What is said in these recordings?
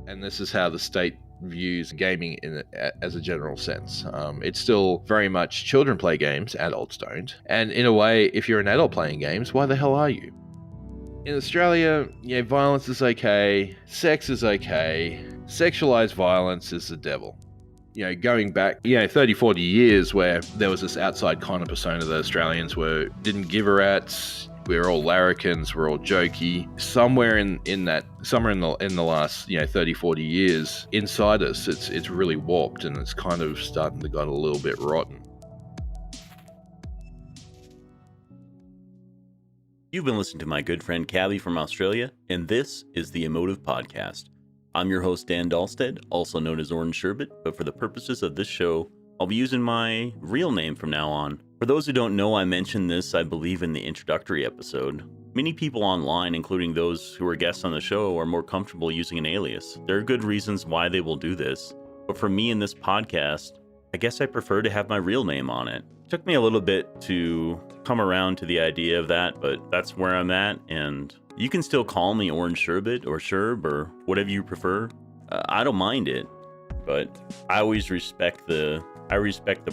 and this is how the state views gaming as a general sense. It's still very much children play games, adults don't. And in a way, if you're an adult playing games, why the hell are you? In Australia, violence is okay, sex is okay, sexualized violence is the devil. Going back, 30, 40 years where there was this outside kind of persona that Australians didn't give a rat's. We're all larrikins, we're all jokey. Somewhere in the last 30, 40 years, inside us, it's really warped and it's kind of starting to get a little bit rotten. You've been listening to my good friend Kabbie from Australia, and this is the Emotive Podcast. I'm your host, Dan Dahlstead, also known as Orange Sherbet, but for the purposes of this show, I'll be using my real name from now on. For those who don't know, I mentioned this, I believe, in the introductory episode. Many people online, including those who are guests on the show, are more comfortable using an alias. There are good reasons why they will do this, but for me in this podcast, I guess I prefer to have my real name on it. It took me a little bit to come around to the idea of that, but that's where I'm at, and you can still call me Orange Sherbet or Sherb or whatever you prefer. I don't mind it, but I always respect the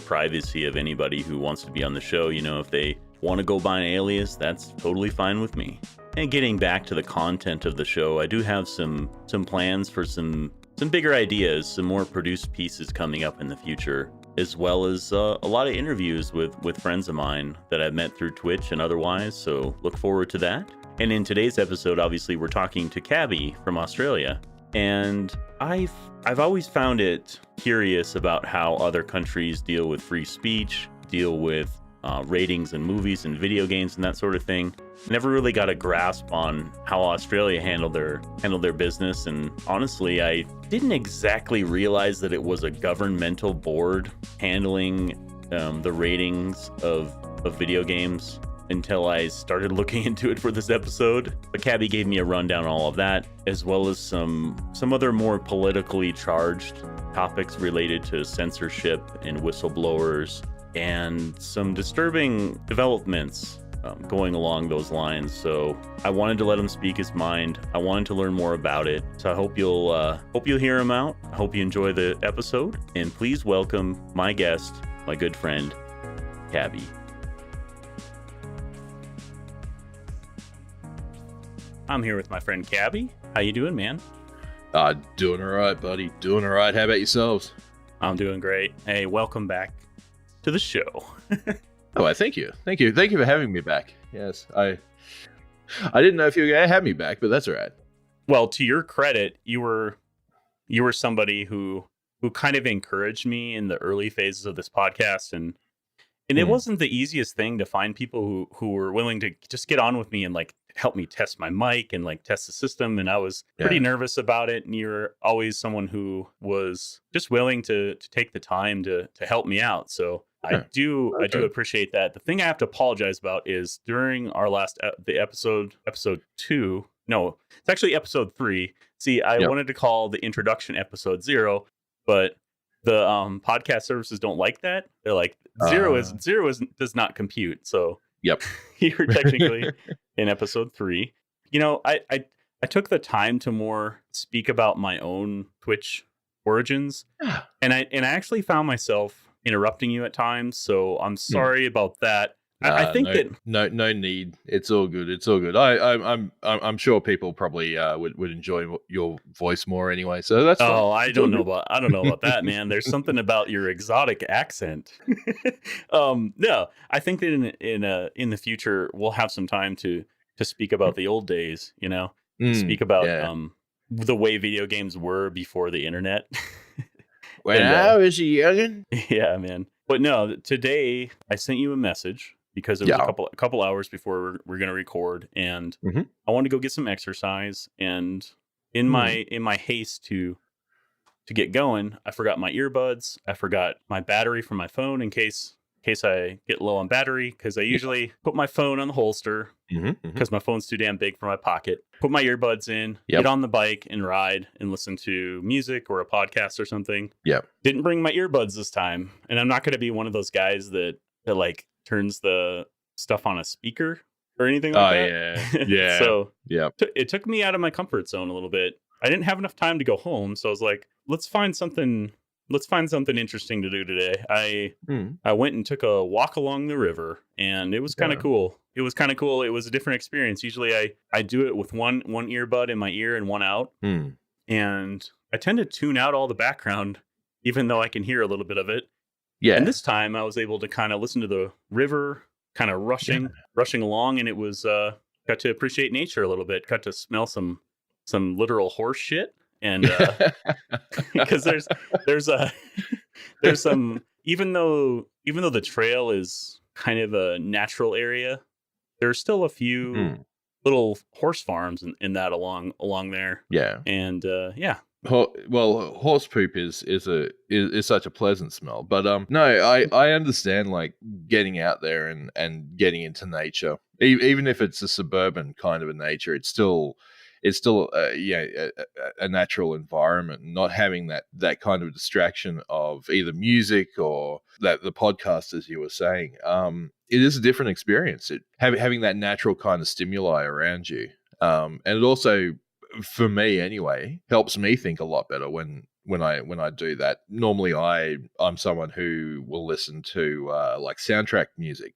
privacy of anybody who wants to be on the show. If they want to go by an alias, that's totally fine with me. And getting back to the content of the show, I do have some plans for some bigger ideas, some more produced pieces coming up in the future, as well as a lot of interviews with friends of mine that I've met through Twitch and otherwise, so look forward to that. And in today's episode, obviously, we're talking to Kabbie from Australia, and I've always found it curious about how other countries deal with free speech, deal with ratings in movies and video games and that sort of thing. Never really got a grasp on how Australia handled their business, and honestly, I didn't exactly realize that it was a governmental board handling the ratings of video games until I started looking into it for this episode. But Kabbie gave me a rundown on all of that, as well as some other more politically charged topics related to censorship and whistleblowers, and some disturbing developments going along those lines. So I wanted to let him speak his mind. I wanted to learn more about it. So I hope you'll hear him out. I hope you enjoy the episode, and please welcome my guest, my good friend, Kabbie. I'm here with my friend Kabbie. How you doing, man? Doing all right, buddy. Doing all right. How about yourselves? I'm doing great. Hey, welcome back to the show. Oh, thank you. Thank you for having me back. Yes, I didn't know if you were going to have me back, but that's all right. Well, to your credit, you were somebody who kind of encouraged me in the early phases of this podcast, and it wasn't the easiest thing to find people who were willing to just get on with me and help me test my mic and test the system. And I was pretty nervous about it. And you're always someone who was just willing to take the time to help me out. So I do appreciate that. The thing I have to apologize about is during our last episode 2. No, it's actually episode 3. See, I wanted to call the introduction episode 0, but the podcast services don't like that. They're like, zero does not compute. So yep, you're technically in episode 3. I took the time to more speak about my own Twitch origins, and I actually found myself interrupting you at times. So I'm sorry about that. I think no need. It's all good. It's all good. I'm sure people probably would enjoy your voice more anyway. So that's fine. I don't know about that, man. There's something about your exotic accent. No, I think that in the future we'll have some time to speak about the old days. Speak about the way video games were before the internet. When I was a youngin'. Yeah, man. But no, today I sent you a message because it was a couple hours before we're going to record, and I wanted to go get some exercise. And in my haste to get going, I forgot my earbuds. I forgot my battery from my phone in case I get low on battery, because I usually put my phone on the holster because my phone's too damn big for my pocket. Put my earbuds in, get on the bike and ride and listen to music or a podcast or something. Yep. Didn't bring my earbuds this time, and I'm not going to be one of those guys that turns the stuff on a speaker or anything like that. Yeah. So it took me out of my comfort zone a little bit. I didn't have enough time to go home, so I was like, let's find something interesting to do today. I went and took a walk along the river, and it was kind of cool. It was kind of cool. It was a different experience. Usually I do it with one earbud in my ear and one out. And I tend to tune out all the background, even though I can hear a little bit of it. Yeah. And this time I was able to kind of listen to the river kind of rushing along, and it was got to appreciate nature a little bit. Got to smell some literal horse shit, and because there's some, even though the trail is kind of a natural area, there's still a few little horse farms in that along there. Yeah. And well, horse poop is such a pleasant smell, but no, I understand, like, getting out there and getting into nature, even if it's a suburban kind of a nature, it's still a natural environment. Not having that kind of distraction of either music or that the podcast, as you were saying, it is a different experience. Having that natural kind of stimuli around you, and it also, for me anyway, helps me think a lot better when I do that. Normally I'm someone who will listen to like soundtrack music,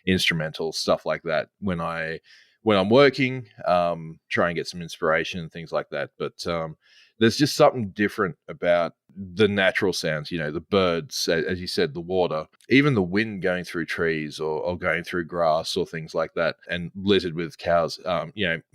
instrumental stuff like that when I'm working, try and get some inspiration and things like that. But there's just something different about the natural sounds, the birds, as you said, the water, even the wind going through trees or going through grass or things like that, and littered with cows,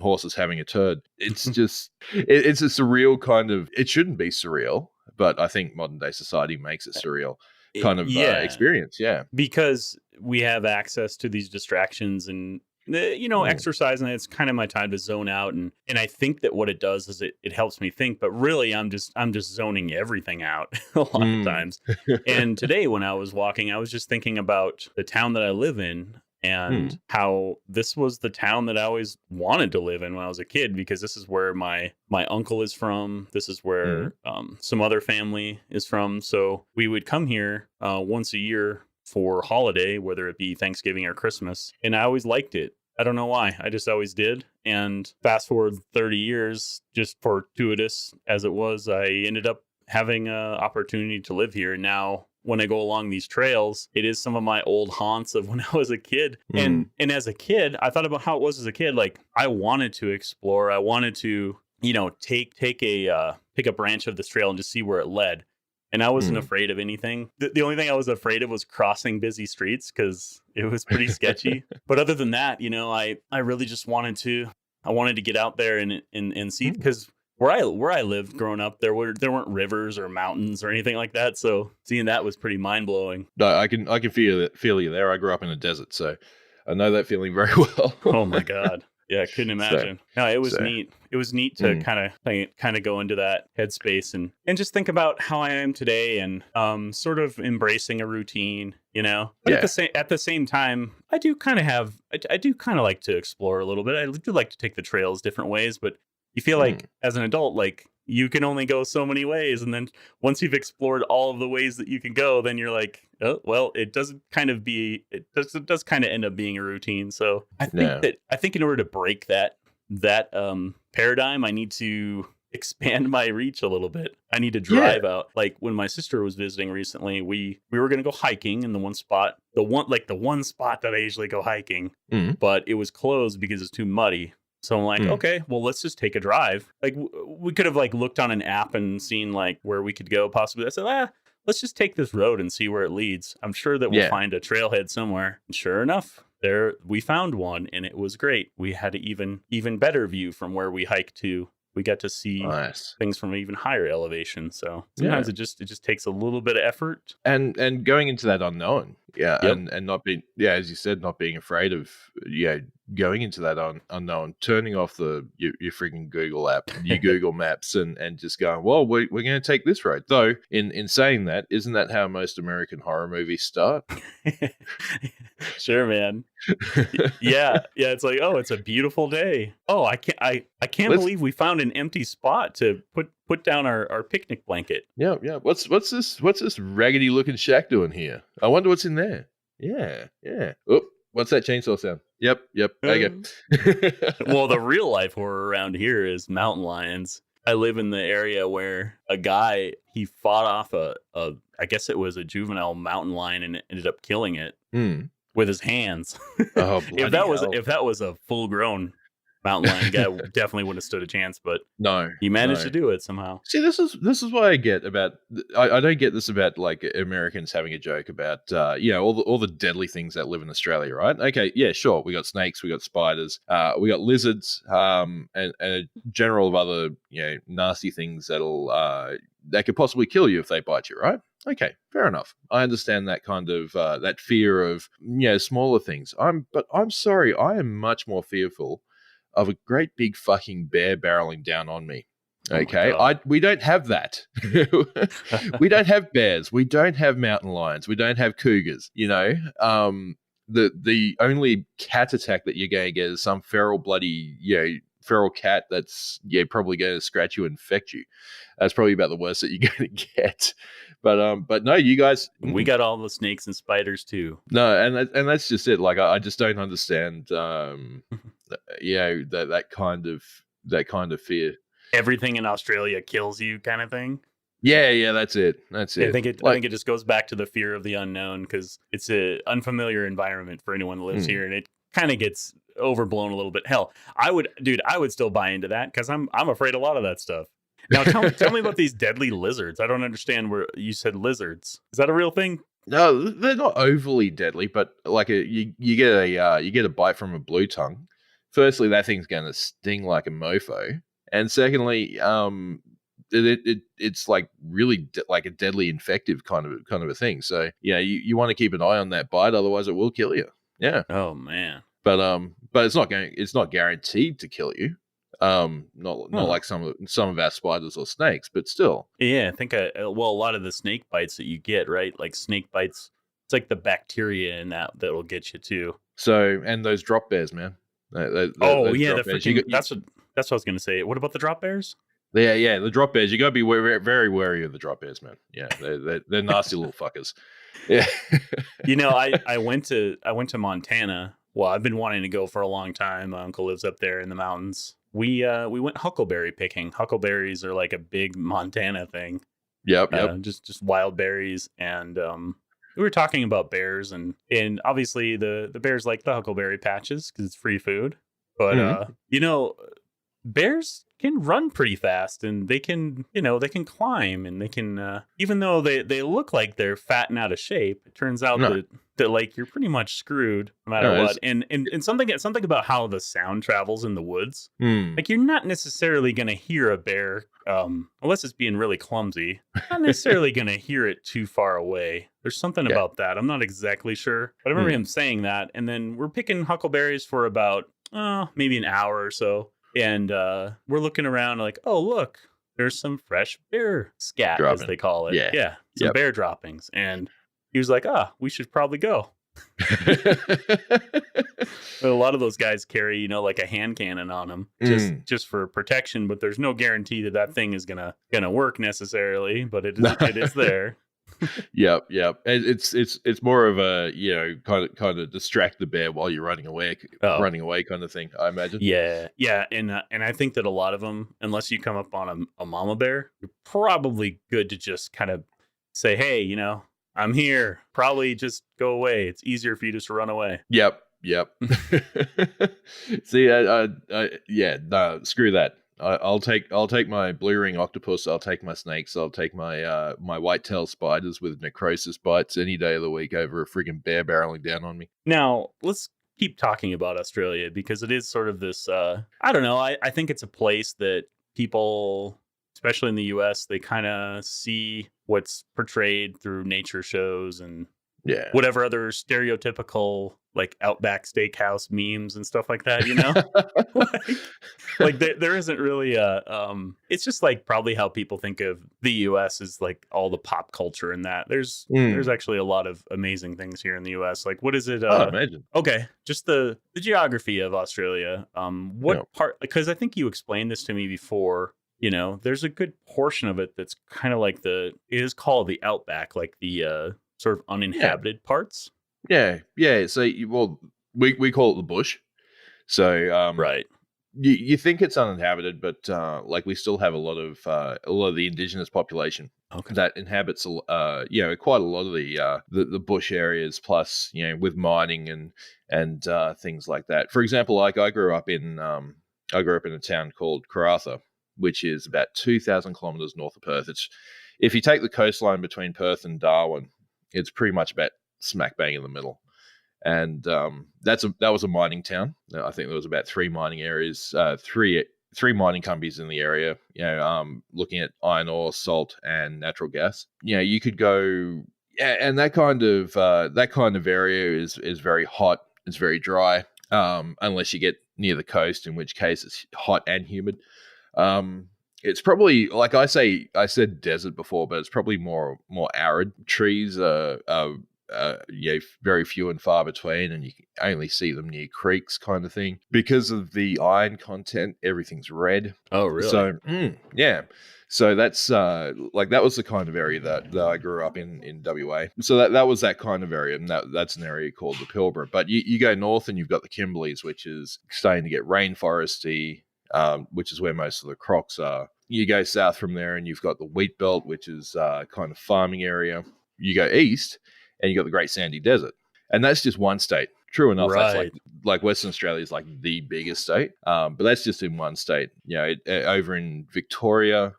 horses having a turd. It's just, it's a surreal kind of, it shouldn't be surreal, but I think modern day society makes it surreal kind of experience. Yeah. Because we have access to these distractions and, exercise, and it's kind of my time to zone out, and I think that what it does is it helps me think, but really I'm just zoning everything out a lot of times. And today when I was walking, I was just thinking about the town that I live in and how this was the town that I always wanted to live in when I was a kid, because this is where my uncle is from. This is where some other family is from. So we would come here once a year for holiday, whether it be Thanksgiving or Christmas. And I always liked it. I don't know why. I just always did. And fast forward 30 years, just fortuitous as it was, I ended up having an opportunity to live here. And now when I go along these trails, it is some of my old haunts of when I was a kid. And as a kid, I thought about how it was as a kid. Like, I wanted to explore. I wanted to, take a branch of this trail and just see where it led. And I wasn't afraid of anything. The only thing I was afraid of was crossing busy streets, because it was pretty sketchy. But other than that, I really just wanted to get out there and see, because where I lived growing up, there weren't rivers or mountains or anything like that. So seeing that was pretty mind blowing. No, I can feel you there. I grew up in a desert, so I know that feeling very well. Oh my God. Yeah, I couldn't imagine. No, it was neat. It was neat to kind of go into that headspace and just think about how I am today, and sort of embracing a routine, But at the same time, I do kind of like to explore a little bit. I do like to take the trails different ways, but you feel like as an adult, like, you can only go so many ways. And then once you've explored all of the ways that you can go, then you're like, oh, well, it does kind of end up being a routine. So I think in order to break that paradigm, I need to expand my reach a little bit. I need to drive out. Like, when my sister was visiting recently, we were going to go hiking in the one spot that I usually go hiking, but it was closed because it's too muddy. So I'm like, okay, well, let's just take a drive. Like, we could have looked on an app and seen where we could go possibly. I said, let's just take this road and see where it leads. I'm sure that we'll find a trailhead somewhere. And sure enough, there we found one, and it was great. We had an even better view from where we hiked to. We got to see things from an even higher elevation. So sometimes it just takes a little bit of effort. And going into that unknown. And not being, as you said, not being afraid of, going into that unknown, turning off your freaking Google app, your Google Maps, and just going, well, we're going to take this road. Though, in saying that, isn't that how most American horror movies start? Sure, man. Yeah. It's like, oh, it's a beautiful day. Oh, I can't believe we found an empty spot to put down our picnic blanket. Yeah. What's this raggedy looking shack doing here? I wonder what's in there. Yeah. Oh, what's that chainsaw sound? Yep. Okay. Well, the real life horror around here is mountain lions. I live in the area where a guy, he fought off I guess it was a juvenile mountain lion and ended up killing it Hmm. with his hands. Oh, if bloody hell. if that was a full grown mountain lion, guy definitely wouldn't have stood a chance, but No. he managed to do it somehow. See, this is what I get about. I don't get this about like Americans having a joke about all the deadly things that live in Australia, right? Okay, yeah, sure. We got snakes, we got spiders, we got lizards, and a general of other nasty things that could possibly kill you if they bite you, right? Okay, fair enough. I understand that kind of that fear of smaller things. But I'm sorry, I am much more fearful of a great big fucking bear barreling down on me. Okay, we don't have that. We don't have bears. We don't have mountain lions. We don't have cougars. The only cat attack that you're going to get is some feral cat that's probably going to scratch you and infect you. That's probably about the worst that you're going to get. But no, you guys, we got all the snakes and spiders too. No, and that's just it. Like I just don't understand. That kind of fear. Everything in Australia kills you, kind of thing. Yeah, that's it. I think it just goes back to the fear of the unknown, because it's an unfamiliar environment for anyone that lives here, and it kind of gets overblown a little bit. Hell, I would still buy into that, because I'm afraid of a lot of that stuff. Now, tell me about these deadly lizards. I don't understand where you said lizards. Is that a real thing? No, they're not overly deadly, but like you get a bite from a blue tongue. Firstly, that thing's going to sting like a mofo, and secondly, it's like really like a deadly infective kind of a thing. So you want to keep an eye on that bite, otherwise it will kill you. Yeah. Oh man. But it's not guaranteed to kill you. Not like some of our spiders or snakes, but still. Yeah, I think a lot of the snake bites that you get, right? Like snake bites, it's like the bacteria in that'll get you too. So, and those drop bears, man. That's what I was gonna say. What about the drop bears? Yeah, the drop bears. You gotta be very, very wary of the drop bears, man. Yeah, they're nasty little fuckers. Yeah. I went to Montana. Well, I've been wanting to go for a long time. My uncle lives up there in the mountains. We went huckleberry picking. Huckleberries are like a big Montana thing. Yep. Just wild berries, and we were talking about bears, and obviously the bears like the huckleberry patches because it's free food. But bears can run pretty fast, and they can climb, and they can even though they look like they're fat and out of shape, it turns out that like you're pretty much screwed no matter what. And something about how the sound travels in the woods. Like you're not necessarily gonna hear a bear unless it's being really clumsy. Not necessarily gonna hear it too far away. There's something about that. I'm not exactly sure, but I remember him saying that. And then we're picking huckleberries for about maybe an hour or so. And we're looking around like, oh, look, there's some fresh bear scat, as they call it. Yeah. Some bear droppings. And he was like, we should probably go. A lot of those guys carry, like a hand cannon on them just for protection. But there's no guarantee that thing is gonna work necessarily. But it is there. Yep. It's more of a kind of distract the bear while you're running away kind of thing, I imagine. Yeah, and I think that a lot of them, unless you come up on a mama bear, you're probably good to just kind of say, hey, I'm here. Probably just go away. It's easier for you just to run away. Yep. See, no, screw that. I'll take my blue ring octopus. I'll take my snakes. I'll take my my white-tailed spiders with necrosis bites any day of the week over a friggin' bear barreling down on me. Now, let's keep talking about Australia, because it is sort of this, I don't know, I think it's a place that people, especially in the US, they kind of see what's portrayed through nature shows and whatever other stereotypical like Outback Steakhouse memes and stuff like that, like there isn't really it's just like probably how people think of the US is like all the pop culture and that. There's actually a lot of amazing things here in the US. Like, what is it? Imagine. Okay, just the geography of Australia. What part? Because I think you explained this to me before. There's a good portion of it that's kind of like it is called the Outback, like the sort of uninhabited parts. Yeah. So, we call it the bush. So Right. you think it's uninhabited, but like we still have a lot of the indigenous population Okay. that inhabits quite a lot of the bush areas. Plus, with mining and things like that. For example, like I grew up in a town called Karratha, which is about 2,000 kilometers north of Perth. It's if you take the coastline between Perth and Darwin, it's pretty much about smack bang in the middle. And that was a mining town. I think there was about three mining areas, three mining companies in the area. Looking at iron ore, salt, and natural gas. You could go, and that kind of area is very hot. It's very dry, unless you get near the coast, in which case it's hot and humid. It's probably, like I said desert before, but it's probably more arid. Trees are very few and far between, and you can only see them near creeks, kind of thing. Because of the iron content, everything's red. Oh, really? So yeah. So that's that was the kind of area that I grew up in WA. So that was that kind of area, and that's an area called the Pilbara. But you go north and you've got the Kimberleys, which is starting to get rainforesty, which is where most of the crocs are. You go south from there and you've got the wheat belt, which is kind of farming area. You go east and you got the Great Sandy Desert, and that's just one state. True enough, Right. That's like Western Australia is like the biggest state, but that's just in one state. Over in Victoria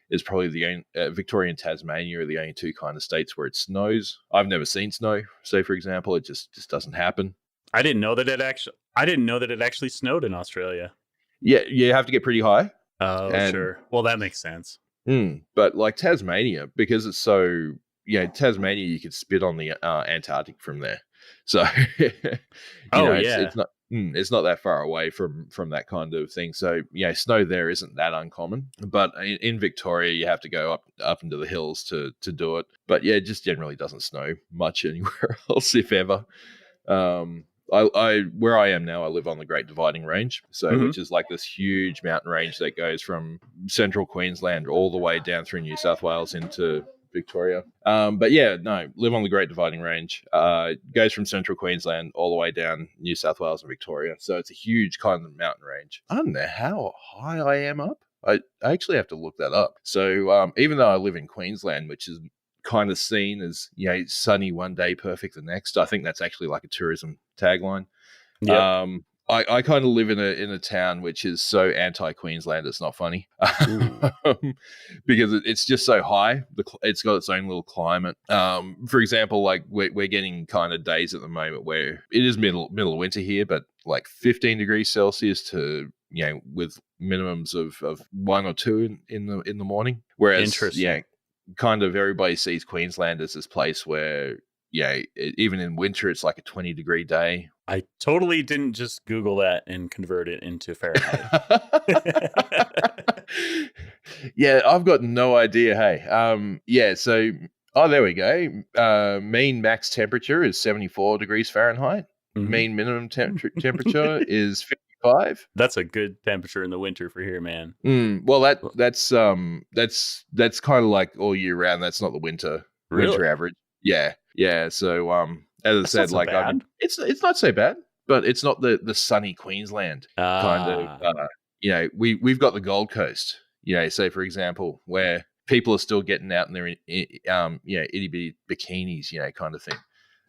is probably Victoria and Tasmania are the only two kind of states where it snows. I've never seen snow. Say, for example, it just doesn't happen. I didn't know that it actually snowed in Australia. Yeah, you have to get pretty high. Oh, sure. Well, that makes sense. But like Tasmania, because it's so, Tasmania, you could spit on the Antarctic from there. So, it's not that far away from that kind of thing. So, snow there isn't that uncommon. But in Victoria, you have to go up into the hills to do it. But yeah, it just generally doesn't snow much anywhere else, if ever. I where I am now, I live on the Great Dividing Range, which is like this huge mountain range that goes from central Queensland all the way down through New South Wales into Victoria. But yeah, no, live on the Great Dividing Range. Goes from central Queensland all the way down New South Wales and Victoria. So it's a huge kind of mountain range. I don't know how high I am up. I actually have to look that up. So even though I live in Queensland, which is kind of seen as sunny one day, perfect the next. I think that's actually like a tourism tagline. Yep. I kind of live in a town which is so anti-Queensland, it's not funny. Because it's just so high. It's got its own little climate. For example, like we're getting kind of days at the moment where it is middle of winter here, but like 15 degrees Celsius to with minimums of 1 or 2 in the morning. Whereas kind of everybody sees Queensland as this place where, even in winter, it's like a 20-degree day. I totally didn't just Google that and convert it into Fahrenheit. Yeah, I've got no idea. Hey, so, there we go. Mean max temperature is 74 degrees Fahrenheit. Mm-hmm. Mean minimum temperature is 55. That's a good temperature in the winter for here, man. Well, that's kind of like all year round. That's not the winter average. Yeah. So as I said, like it's not so bad, but it's not the sunny Queensland kind of. We've got the Gold Coast. Say for example, where people are still getting out in their itty bitty bikinis, kind of thing.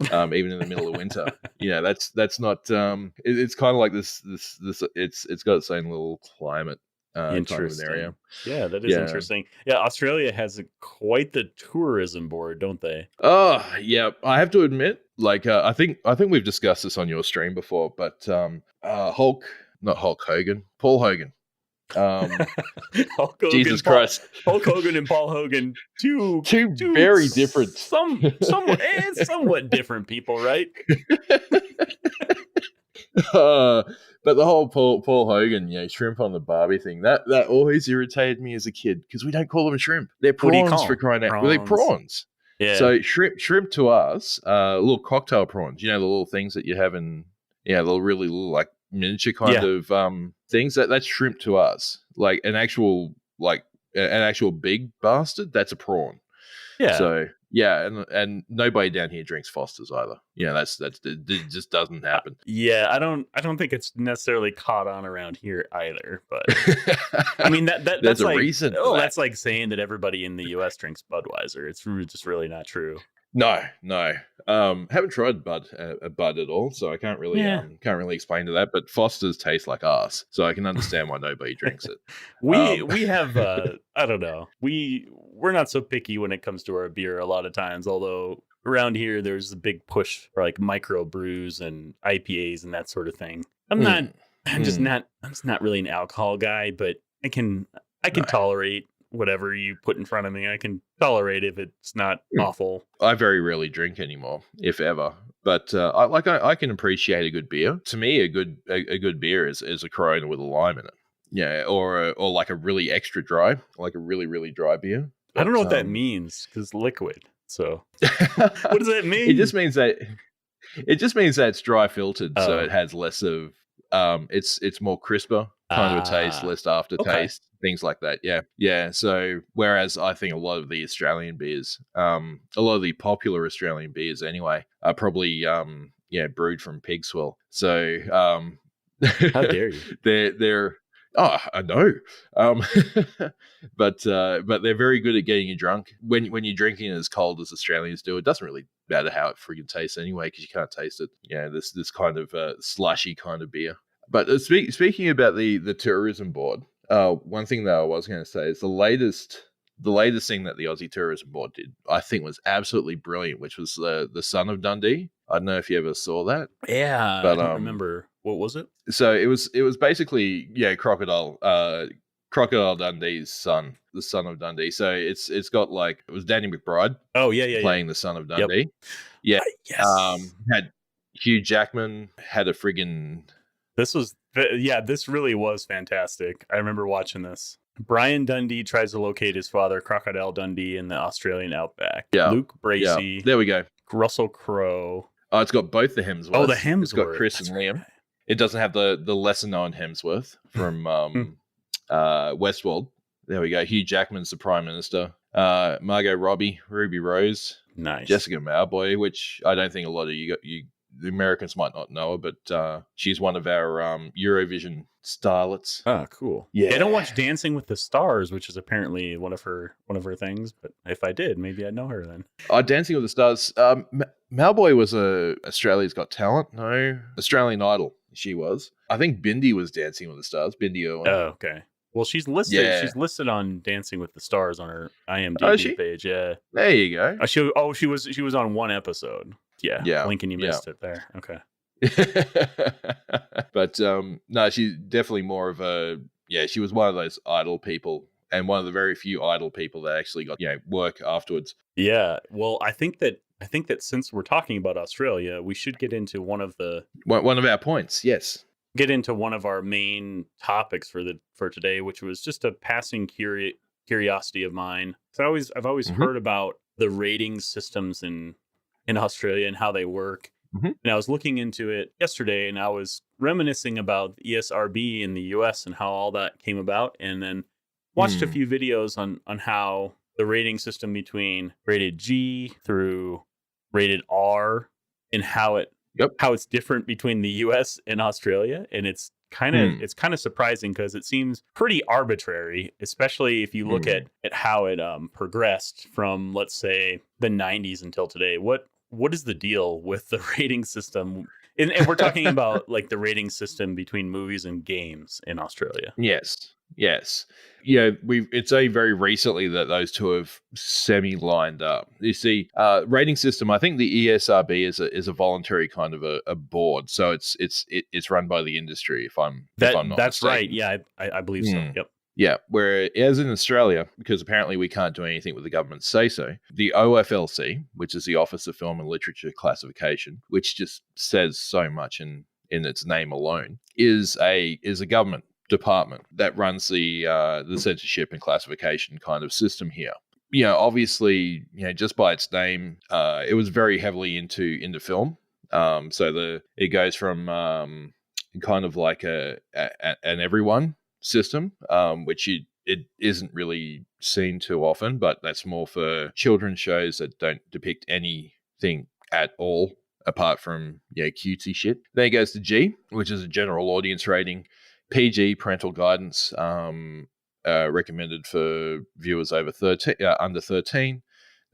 Even in the middle of winter, that's not. It's kind of like this. It's got its own little climate. Interesting. Kind of an area. Yeah, that is interesting. Yeah, Australia has quite the tourism board, don't they? Oh, yeah. I have to admit, like, I think we've discussed this on your stream before, but Paul Hogan. Hulk Hogan, Jesus Christ. Hulk Hogan and Paul Hogan, two very different, somewhat different people, right? But the whole Paul Hogan, shrimp on the Barbie thing, that always irritated me as a kid because we don't call them shrimp. They're prawns, for crying out. Well, they're prawns. Yeah. So shrimp to us, little cocktail prawns. The little things that you have in, the really little like miniature kind of things. That's shrimp to us. Like an actual big bastard, that's a prawn. Yeah. So yeah, and nobody down here drinks Fosters either. That's it just doesn't happen. Yeah, I don't think it's necessarily caught on around here either, but I mean There's that's a like, reason for oh, that. that's like saying that everybody in the US drinks Budweiser. It's just really not true. No. Haven't tried Bud at all, so I can't Yeah. really explain to that. But Foster's taste like ass, so I can understand why nobody drinks it. We have I don't know. We're not so picky when it comes to our beer a lot of times, although around here there's a big push for like micro brews and IPAs and that sort of thing. Mm, I'm just not really an alcohol guy, but I can no. tolerate whatever you put in front of me. I can tolerate if it's not awful. I very rarely drink anymore, if ever. But I can appreciate a good beer. To me, a good beer is a Corona with a lime in it. Yeah, or like a really extra dry, like a really really dry beer. I don't know what But, that means because liquid. So what does that mean? It just means that it's dry filtered, so Oh. it has less of it's more crisper kind of a taste, less aftertaste, things like that. Yeah. So whereas I think a lot of the Australian beers, a lot of the popular Australian beers anyway, are probably brewed from pig swill. So How dare you? they're Oh, I know. But they're very good at getting you drunk. When you're drinking it as cold as Australians do, it doesn't really matter how it friggin' tastes anyway, because you can't taste it. This kind of slushy kind of beer. But speaking about the tourism board, one thing that I was going to say is the latest thing that the Aussie Tourism Board did, I think, was absolutely brilliant, which was the Son of Dundee. I don't know if you ever saw that. Yeah, But I don't remember. What was it? So it was basically Crocodile Dundee's son, the Son of Dundee. So it's got like, it was Danny McBride. Oh yeah. Playing the Son of Dundee. Yep. Yeah. Yes. Had Hugh Jackman, had a friggin' This really was fantastic. I remember watching this. Brian Dundee tries to locate his father, Crocodile Dundee, in the Australian outback. Yeah. Luke Bracey. Yeah. There we go. Russell Crowe. Oh, it's got both the Hemsworths. Oh, the Hemsworth. It's got Chris and Liam. It doesn't have the lesser known Hemsworth from Westworld. There we go. Hugh Jackman's the Prime Minister. Margot Robbie, Ruby Rose. Nice. Jessica Mauboy, which I don't think a lot of you the Americans might not know her, but she's one of our Eurovision starlets. Oh, cool. Yeah. I don't watch Dancing with the Stars, which is apparently one of her things, but if I did, maybe I'd know her then. Dancing with the Stars. Mauboy was Australia's Got Talent. No, Australian Idol. She was. I think Bindi was Dancing with the Stars. Bindi Irwin. Oh, okay. Well, she's listed. Yeah. She's listed on Dancing with the Stars on her IMDb page. Yeah. There you go. She was on one episode. Yeah. Lincoln, you missed it there. Okay. But no, she's definitely more of a she was one of those Idol people, and one of the very few Idol people that actually got work afterwards. Yeah. Well, I think that since we're talking about Australia, we should get into one of our points. Yes. Get into one of our main topics for today, which was just a passing curiosity of mine. So I've always heard about the rating systems in Australia and how they work. And I was looking into it yesterday, and I was reminiscing about the ESRB in the US and how all that came about, and then watched a few videos on how the rating system between rated G through rated R and how it's different between the US and Australia. And it's kind of surprising because it seems pretty arbitrary, especially if you look at how it progressed from, let's say, the 90s until today. What is the deal with the rating system? And we're talking about like the rating system between movies and games in Australia. Yes. Yeah, it's only very recently that those two have semi-lined up. You see, rating system, I think the ESRB is a voluntary kind of a board, so it's run by the industry. If I'm not that's mistaken. right. Yeah, I believe so. Yep. Yeah, whereas in Australia, because apparently we can't do anything with the government say so, the OFLC, which is the Office of Film and Literature Classification, which just says so much in its name alone, is a government department that runs the censorship and classification kind of system here. Obviously, just by its name, it was very heavily into film. So it goes from kind of like an everyone system, which it isn't really seen too often, but that's more for children's shows that don't depict anything at all apart from cutesy shit. Then it goes to G, which is a general audience rating. PG, parental guidance, recommended for viewers over 13, under 13.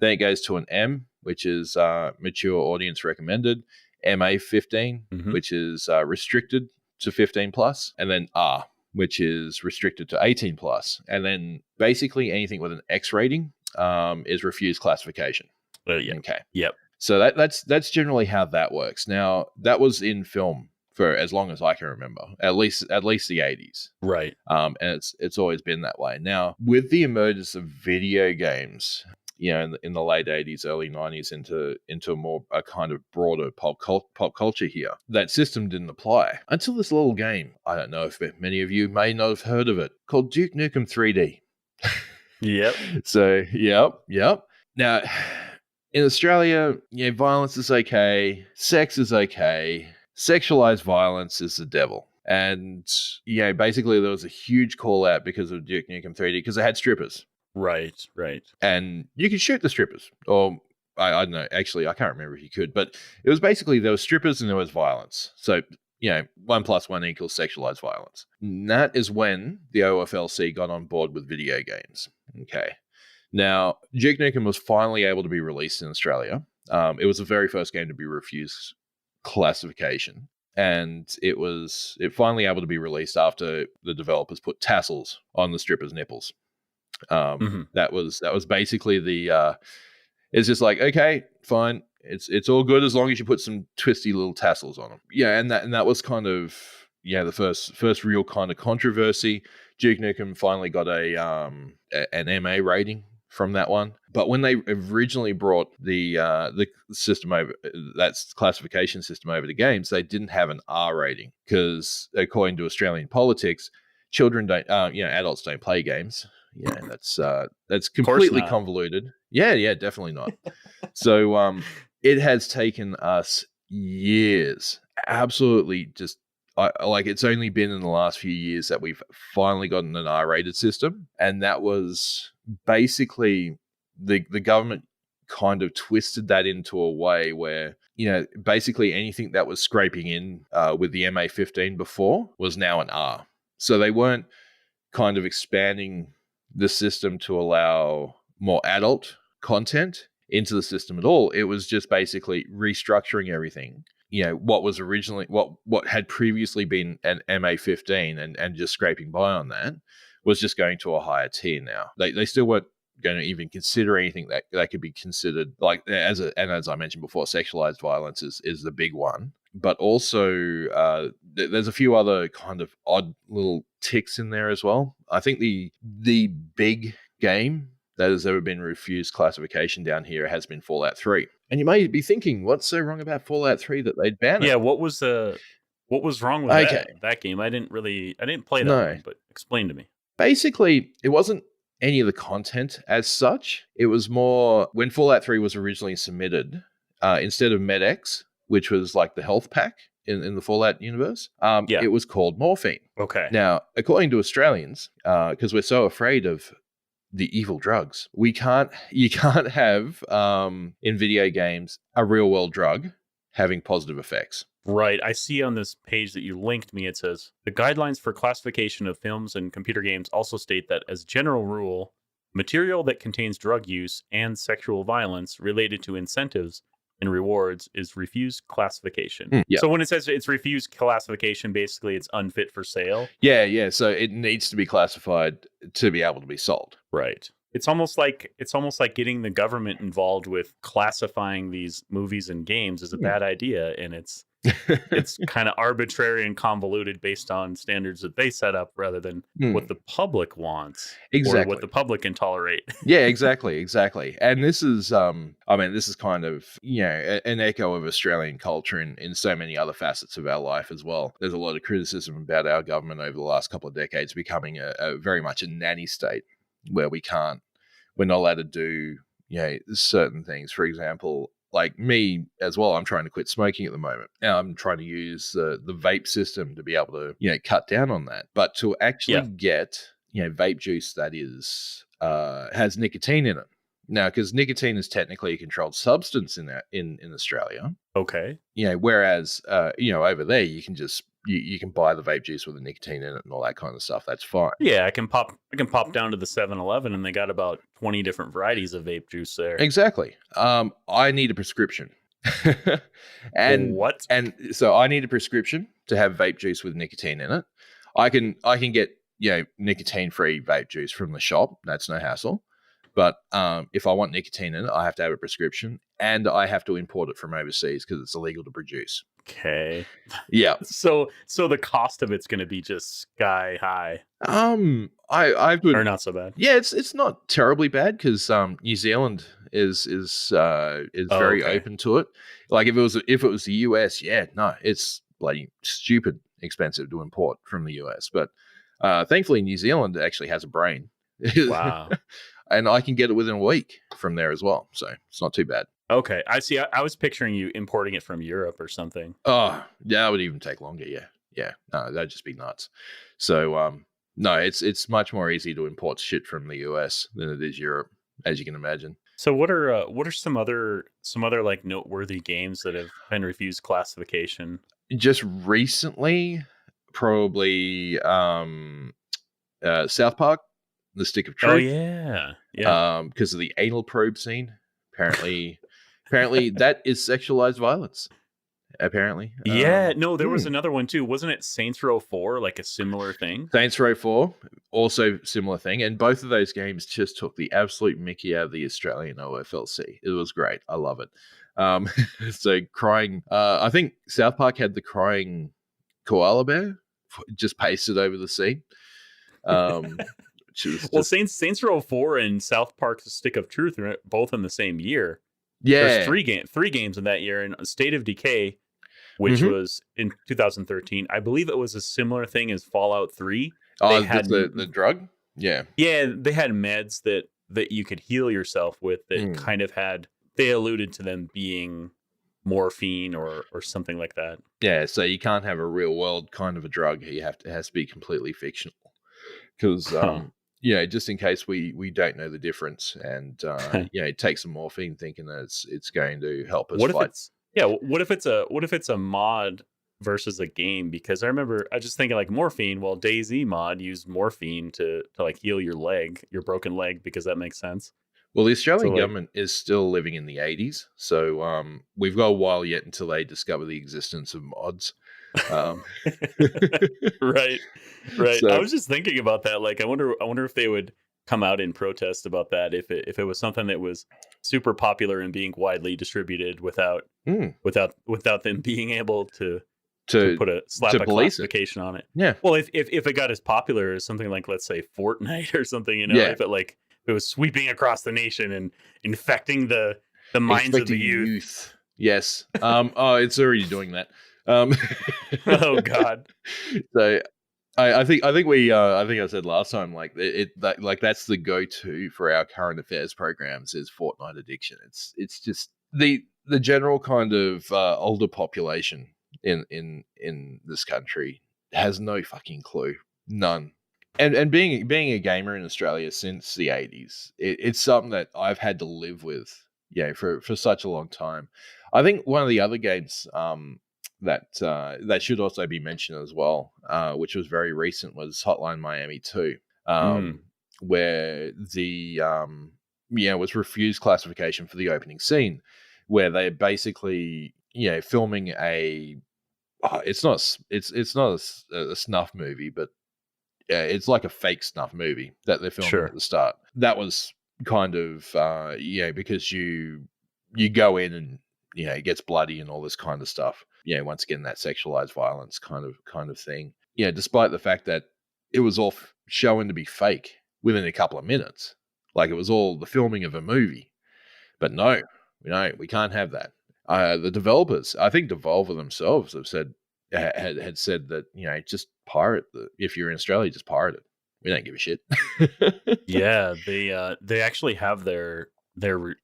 Then it goes to an M, which is mature audience recommended. MA 15, which is restricted to 15 plus, and then R, which is restricted to 18 plus, and then basically anything with an X rating is refused classification. Yeah. Okay. Yep. So that's generally how that works. Now, that was in film for as long as I can remember, at least the 80s. Right. And it's always been that way. Now, with the emergence of video games, in the late 80s, early 90s, into a kind of broader pop culture here, that system didn't apply until this little game. I don't know if many of you may not have heard of it, called Duke Nukem 3D. Yep. So, yep. Now, in Australia, violence is okay, sex is okay, sexualized violence is the devil. And, basically there was a huge call out because of Duke Nukem 3D because it had strippers. Right. And you could shoot the strippers. Or, I don't know, actually, I can't remember if you could. But it was basically there was strippers and there was violence. So, 1 + 1 equals sexualized violence. And that is when the OFLC got on board with video games. Okay. Now, Duke Nukem was finally able to be released in Australia. It was the very first game to be refused classification. And it finally able to be released after the developers put tassels on the strippers' nipples. That was basically the it's just like, okay, fine, it's all good as long as you put some twisty little tassels on them. And that was kind of the first real kind of controversy. Duke Nukem finally got an MA rating from that one, but when they originally brought the system over, that's classification system over to games, they didn't have an R rating because according to Australian politics, children don't adults don't play games. That's completely convoluted. Yeah, definitely not. So it has taken us years, absolutely just it's only been in the last few years that we've finally gotten an R-rated system, and that was basically the government kind of twisted that into a way where basically anything that was scraping in with the MA15 before was now an R. So they weren't kind of expanding the system to allow more adult content into the system at all. It was just basically restructuring everything. What was originally what had previously been an MA15 and just scraping by on that was just going to a higher tier now. They still weren't going to even consider anything that could be considered like as I mentioned before, sexualized violence is the big one. But also there's a few other kind of odd little ticks in there as well. I think the big game that has ever been refused classification down here has been Fallout 3. And you may be thinking, what's so wrong about Fallout 3 that they'd ban it? Yeah, what was wrong with that game? I didn't play that one, but explain to me. Basically, it wasn't any of the content as such. It was more when Fallout 3 was originally submitted, instead of MedX, which was like the health pack in the Fallout universe, it was called morphine. Okay. Now, according to Australians, because we're so afraid of the evil drugs, you can't have in video games a real world drug having positive effects. Right. I see on this page that you linked me, it says the guidelines for classification of films and computer games also state that as general rule, material that contains drug use and sexual violence related to incentives and rewards is refused classification. So when it says it's refused classification, basically it's unfit for sale. Yeah. So it needs to be classified to be able to be sold. Right. It's almost like getting the government involved with classifying these movies and games is a bad idea, and it's kind of arbitrary and convoluted based on standards that they set up rather than what the public wants or what the public can tolerate. Yeah, exactly. And this is, this is kind of, an echo of Australian culture in so many other facets of our life as well. There's a lot of criticism about our government over the last couple of decades becoming a very much a nanny state where we're not allowed to do, certain things. For example, like me as well, I'm trying to quit smoking at the moment. Now I'm trying to use the vape system to be able to, cut down on that. But to actually get, vape juice that is has nicotine in it. Now, because nicotine is technically a controlled substance in Australia, Okay. whereas over there you can buy the vape juice with the nicotine in it and all that kind of stuff. That's fine. Yeah, I can pop down to the 7-Eleven and they got about 20 different varieties of vape juice there. Exactly. I need a prescription, and What? and so I need a prescription to have vape juice with nicotine in it. I can get nicotine free vape juice from the shop. That's no hassle. But if I want nicotine in it, I have to have a prescription, and I have to import it from overseas because it's illegal to produce. Okay. Yeah. So the cost of it's going to be just sky high. I would, or not so bad. Yeah, it's not terribly bad because New Zealand is very open to it. Like if it was the US, it's bloody stupid expensive to import from the US. But thankfully, New Zealand actually has a brain. Wow. And I can get it within a week from there as well. So it's not too bad. Okay. I see. I was picturing you importing it from Europe or something. Oh, that would even take longer. Yeah. Yeah. No, that'd just be nuts. So, no, it's much more easy to import shit from the US than it is Europe, as you can imagine. So what are some other like noteworthy games that have been refused classification? Just recently, probably South Park, The Stick of Truth. Oh yeah. Because of the anal probe scene. Apparently that is sexualized violence. Apparently. No, there was another one too. Wasn't it Saints Row 4, like a similar thing? Saints Row 4, also similar thing. And both of those games just took the absolute mickey out of the Australian OFLC. It was great. I love it. So crying, I think South Park had the crying koala bear just pasted over the scene. Saints Row 4 and South Park's Stick of Truth are both in the same year. Yeah. There's three games in that year, and State of Decay, which was in 2013. I believe it was a similar thing as Fallout 3. Oh, had the drug? Yeah. Yeah, they had meds that you could heal yourself with that kind of they alluded to them being morphine or something like that. Yeah, so you can't have a real world kind of a drug. It has to be completely fictional. Because just in case we don't know the difference, and take some morphine thinking that it's going to help us fight. What if it's a mod versus a game? Because I remember I just thinking like morphine. Well, DayZ mod used morphine to like heal your broken leg, because that makes sense. Well, the Australian government is still living in the 80s, so we've got a while yet until they discover the existence of mods. Right. So, I was just thinking about that. Like, I wonder if they would come out in protest about that if it was something that was super popular and being widely distributed without them being able to put a classification on it. Yeah. Well, if it got as popular as something like, let's say, Fortnite or something, if it was sweeping across the nation and infecting the minds of the youth. Yes. It's already doing that. Oh God. So I think I said last time, like that's the go-to for our current affairs programs is Fortnite addiction. It's just the general kind of older population in this country has no fucking clue, none. And being a gamer in Australia since the 80s, it's something that I've had to live with, for such a long time. I think one of the other games that should also be mentioned as well, which was very recent, was Hotline Miami 2, where the was refused classification for the opening scene, where they basically filming it's not a snuff movie, but it's like a fake snuff movie that they're filming at the start. That was kind of because you go in and it gets bloody and all this kind of stuff. Once again, that sexualized violence kind of thing. Despite the fact that it was all shown to be fake within a couple of minutes, like it was all the filming of a movie. But no, we can't have that. The developers, I think Devolver themselves have said had said that just pirate if you're in Australia, just pirate it. We don't give a shit. Yeah, they actually have their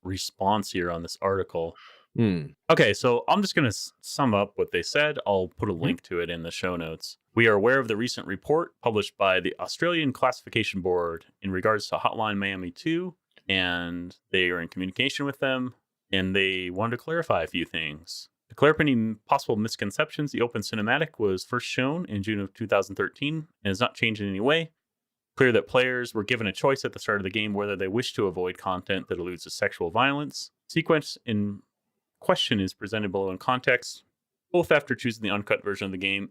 response here on this article. Hmm. Okay, so I'm just going to sum up what they said. I'll put a Hmm? link to it in the show notes. We are aware of the recent report published by the Australian Classification Board in regards to Hotline Miami 2, and they are in communication with them, and they wanted to clarify a few things. To clear up any possible misconceptions, the open cinematic was first shown in June of 2013 and has not changed in any way. Clear that players were given a choice at the start of the game whether they wish to avoid content that alludes to sexual violence. Sequence in question is presented below in context, both after choosing the uncut version of the game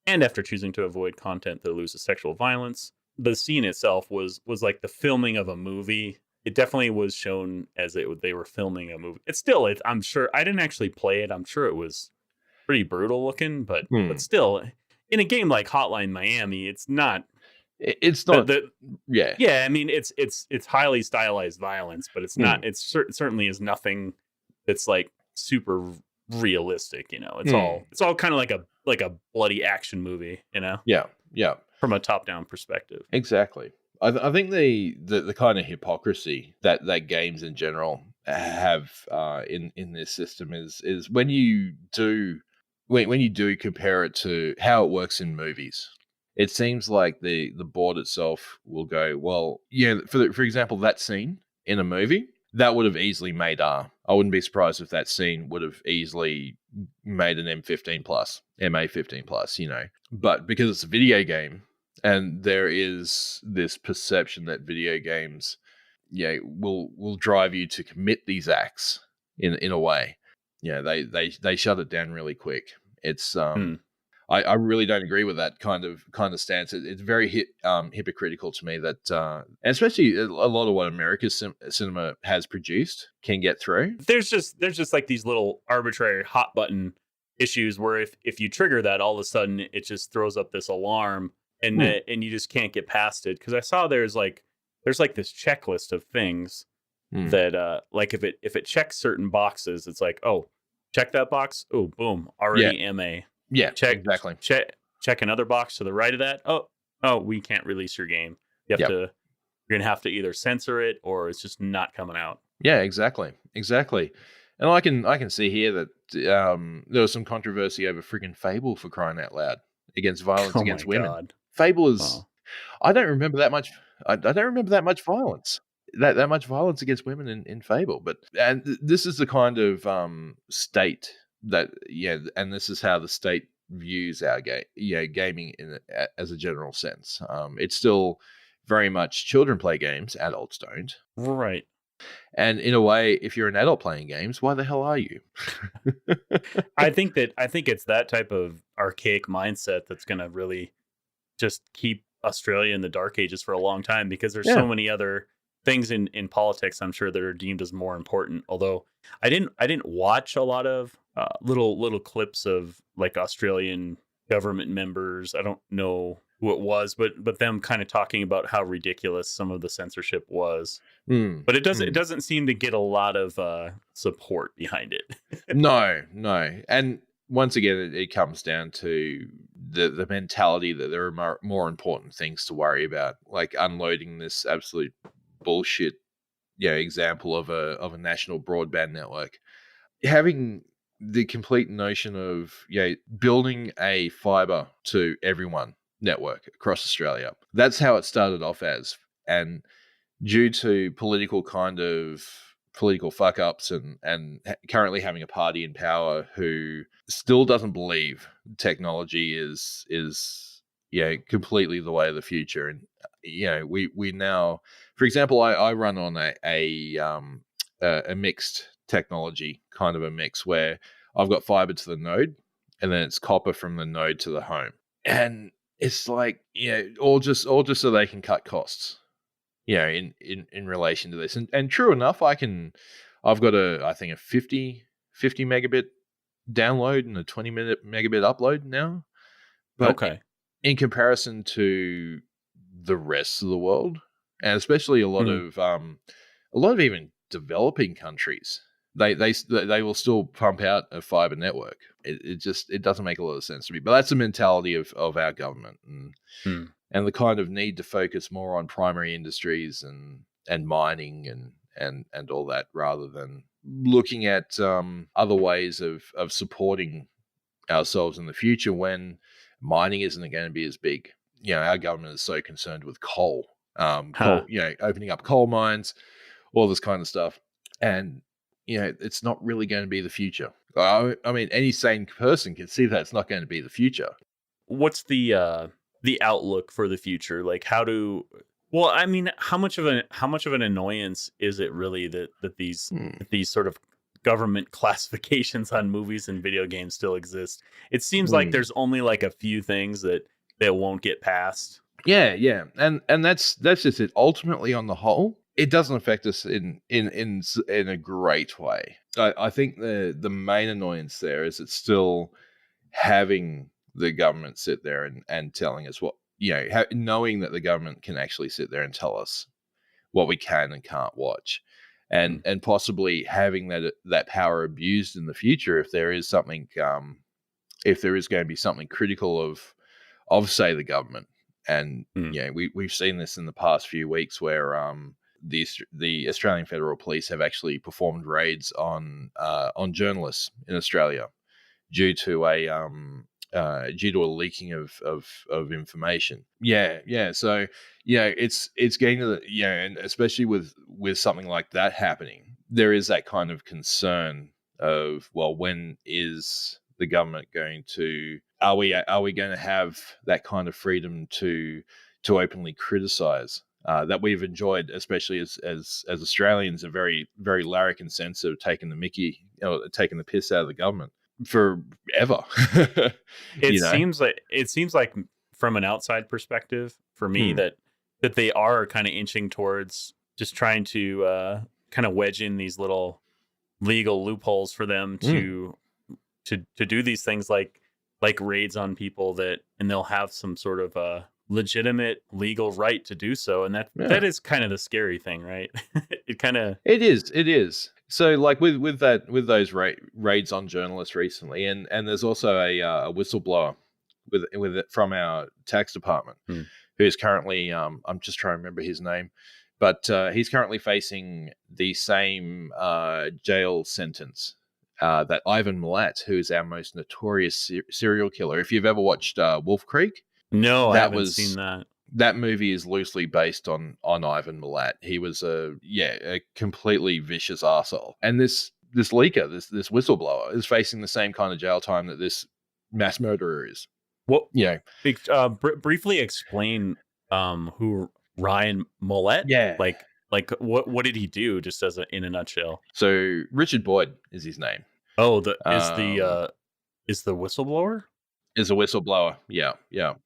and after choosing to avoid content that alludes to sexual violence. The scene itself was like the filming of a movie. It definitely was shown as they were filming a movie. I'm sure I didn't actually play it. I'm sure it was pretty brutal looking, but Hmm. still, in a game like Hotline Miami, it's not It's the not. the Yeah. yeah. I mean, it's highly stylized violence, but it's not. Hmm. Certainly is nothing that's like super realistic. Hmm. It's all kind of like a bloody action movie. Yeah. Yeah. From a top down perspective. Exactly. I think the kind of hypocrisy that games in general have in this system is when you do compare it to how it works in movies. It seems like the board itself will go, well, yeah, for example, that scene in a movie that would have easily made R. I wouldn't be surprised if that scene would have easily made an M15 plus, MA15 plus, But because it's a video game, and there is this perception that video games, will drive you to commit these acts in a way. They shut it down really quick. It's Hmm. I really don't agree with that kind of stance. It's very hypocritical to me that, and especially a lot of what America's cinema has produced can get through. There's just like these little arbitrary hot button issues where if you trigger that, all of a sudden it just throws up this alarm, and Hmm. and you just can't get past it. Because I saw there's like this checklist of things Hmm. that like if it checks certain boxes, it's like, oh, check that box, oh, boom, Yeah, already MA. yeah, check exactly. check another box to the right of that, oh, we can't release your game. Yep. You're gonna have to either censor it or it's just not coming out. Yeah, exactly. And I can see here that there was some controversy over freaking Fable, for crying out loud, against violence Oh my against women. god. Fable is Oh. I don't remember that much. I don't remember that much violence. That much violence against women in Fable, but this is the kind of state that, and this is how the state views our gaming as a general sense. It's still very much children play games, adults don't. Right. And in a way, if you're an adult playing games, why the hell are you? I think it's that type of archaic mindset that's gonna really just keep Australia in the dark ages for a long time, because there's Yeah. so many other things in politics, I'm sure, that are deemed as more important. Although I didn't watch a lot of little clips of like Australian government members. I don't know who it was, but them kind of talking about how ridiculous some of the censorship was. Mm, But it mm. doesn't seem to get a lot of support behind it. No, no. And once again, it comes down to the mentality that there are more important things to worry about, like unloading this absolute bullshit, example of a national broadband network. Having the complete notion of building a fiber to everyone network across Australia. That's how it started off as. And due to political fuck ups and currently having a party in power who still doesn't believe technology is completely the way of the future. And we now, for example, I run on a mixed technology, kind of a mix where I've got fiber to the node and then it's copper from the node to the home. And it's like, all just so they can cut costs, in relation to this. And true enough, I've got I think a 50 megabit download and a 20 megabit upload now. But Okay. in comparison to the rest of the world, and especially a lot of even developing countries, they will still pump out a fiber network. It doesn't make a lot of sense to me. But that's the mentality of our government, Hmm. and the kind of need to focus more on primary industries and mining and all that, rather than looking at other ways of supporting ourselves in the future when mining isn't going to be as big. Our government is so concerned with coal, opening up coal mines, all this kind of stuff. And, it's not really going to be the future. I mean, any sane person can see that it's not going to be the future. What's the outlook for the future? Like, how much of an annoyance is it really that these sort of government classifications on movies and video games still exist? It seems like there's only like a few things that won't get passed. Yeah. And that's just it. Ultimately, on the whole, it doesn't affect us in a great way. I think the main annoyance there is it's still having the government sit there and telling us what, knowing that the government can actually sit there and tell us what we can and can't watch, and possibly having that power abused in the future if there is something, if there is going to be something critical of say the government. And we've seen this in the past few weeks where the Australian Federal Police have actually performed raids on journalists in Australia due to a leaking of information. Yeah. So it's getting to the, and especially with something like that happening, there is that kind of concern of, well, when is the government going to? Are we going to have that kind of freedom to openly criticize that we've enjoyed, especially as Australians, a very, very larrikin sense of taking the mickey, taking the piss out of the government forever. It seems like from an outside perspective for me that they are kind of inching towards just trying to kind of wedge in these little legal loopholes for them to do these things like raids on people and they'll have some sort of a legitimate legal right to do so, and that is kind of the scary thing, right? It is. So, like with those raids on journalists recently, and there's also a whistleblower with it from our tax department who's currently I'm just trying to remember his name, but he's currently facing the same jail sentence that Ivan Milat, who is our most notorious serial killer. If you've ever watched Wolf Creek, no, I haven't seen that. That movie is loosely based on Ivan Milat. He was a completely vicious arsehole. And this leaker, this whistleblower, is facing the same kind of jail time that this mass murderer is. What? Yeah. Briefly explain who Ryan Mollett. Yeah. Like what did he do? Just in a nutshell. So Richard Boyd is his name. Oh, is the whistleblower? Is a whistleblower. Yeah.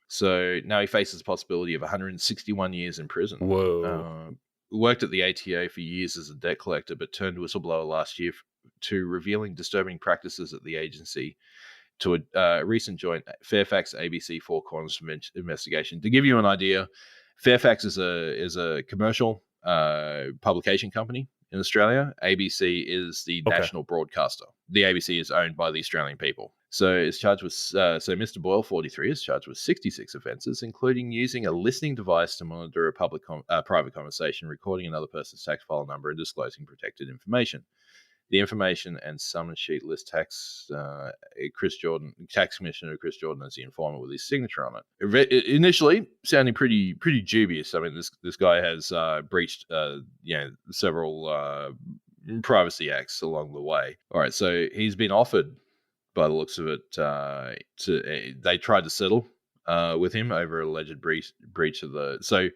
So now he faces the possibility of 161 years in prison. Whoa. Worked at the ATA for years as a debt collector, but turned whistleblower last year to revealing disturbing practices at the agency to a recent joint Fairfax ABC Four Corners investigation. To give you an idea, Fairfax is a commercial publication company in Australia. ABC is the national broadcaster. The ABC is owned by the Australian people. So it's charged with Mr. Boyle, 43, is charged with 66 offences, including using a listening device to monitor a private conversation, recording another person's tax file number, and disclosing protected information. The information and summons sheet list tax Commissioner Chris Jordan as the informant with his signature on it. Initially, sounding pretty dubious. I mean, this guy has breached several privacy acts along the way. All right, so he's been offered, by the looks of it, they tried to settle with him over alleged breach of the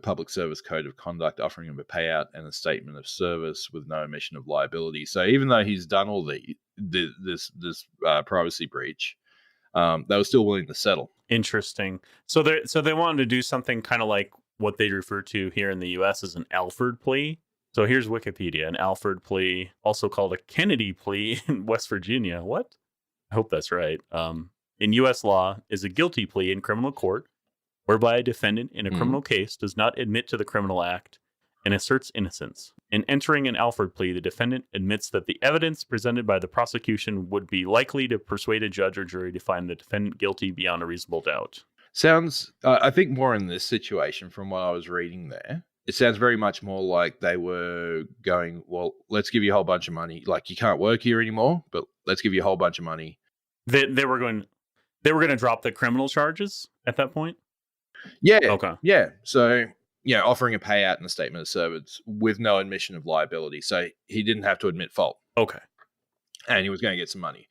Public Service Code of Conduct, offering him a payout and a statement of service with no omission of liability. So even though he's done all this privacy breach, they were still willing to settle. Interesting. So they wanted to do something kind of like what they refer to here in the U.S. as an Alford plea. So here's Wikipedia: an Alford plea, also called a Kennedy plea in West Virginia. What? I hope that's right. In U.S. law, is a guilty plea in criminal court, whereby a defendant in a criminal case does not admit to the criminal act and asserts innocence. In entering an Alford plea, the defendant admits that the evidence presented by the prosecution would be likely to persuade a judge or jury to find the defendant guilty beyond a reasonable doubt. Sounds, I think more in this situation from what I was reading there, it sounds very much more like they were going, well, let's give you a whole bunch of money. Like, you can't work here anymore, but let's give you a whole bunch of money. They were going to drop the criminal charges at that point? Yeah. Okay. Yeah. So, offering a payout in the statement of service with no admission of liability. So he didn't have to admit fault. Okay. And he was going to get some money,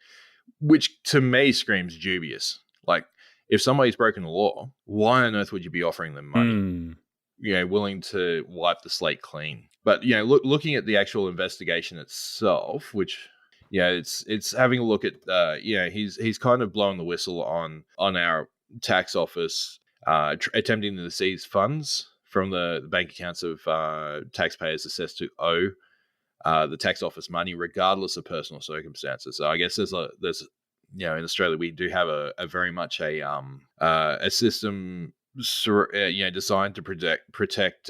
which to me screams dubious. Like, if somebody's broken the law, why on earth would you be offering them money? Willing to wipe the slate clean. But looking at the actual investigation itself, which it's having a look at he's kind of blowing the whistle on our tax office attempting to seize funds from the bank accounts of taxpayers assessed to owe the tax office money, regardless of personal circumstances. So I guess there's in Australia we do have a very much a system designed to protect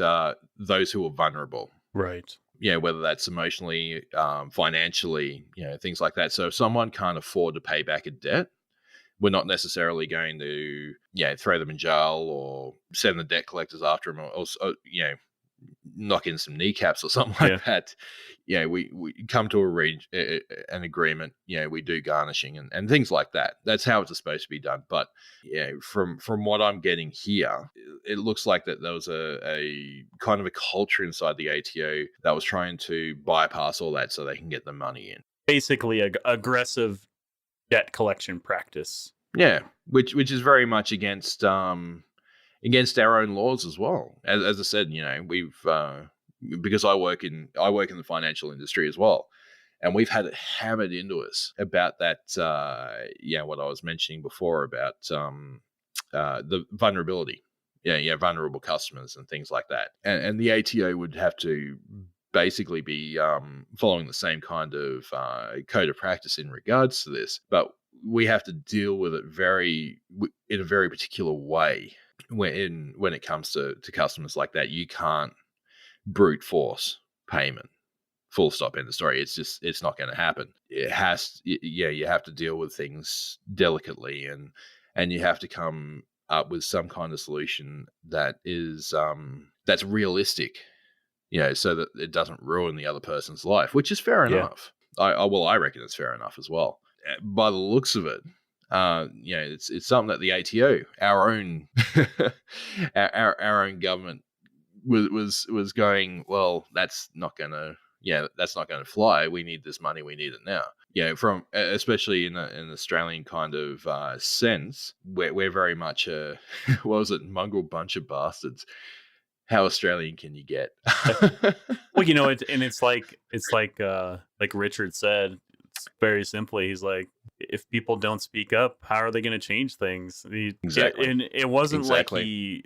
those who are vulnerable. Right. Whether that's emotionally, financially, things like that. So if someone can't afford to pay back a debt, we're not necessarily going to throw them in jail or send the debt collectors after them or knock in some kneecaps or something like that. We come to an agreement. We do garnishing and things like that. That's how it's supposed to be done. But from what I'm getting here, it looks like that there was a kind of a culture inside the ATO that was trying to bypass all that so they can get the money in. Basically, aggressive debt collection practice. Yeah, which is very much against our own laws as well. As I said, we've because I work in the financial industry as well, and we've had it hammered into us about that. What I was mentioning before about the vulnerability. Vulnerable customers and things like that, and the ATO would have to basically be following the same kind of code of practice in regards to this, but we have to deal with it in a very particular way. When it comes to customers like that, you can't brute force payment. Full stop, end of story. It's not going to happen. It has, you have to deal with things delicately, and you have to come up with some kind of solution that is that's realistic, so that it doesn't ruin the other person's life, which is fair enough. I reckon it's fair enough as well. By the looks of it, it's something that the ATO, our own our own government was going, well, that's not gonna fly. We need this money. We need it now. From especially in an Australian kind of sense, we're very much a what was it, mongrel bunch of bastards. How Australian can you get? Well, it's like Richard said. It's very simply, he's like, if people don't speak up, how are they going to change things? Exactly. And it wasn't like he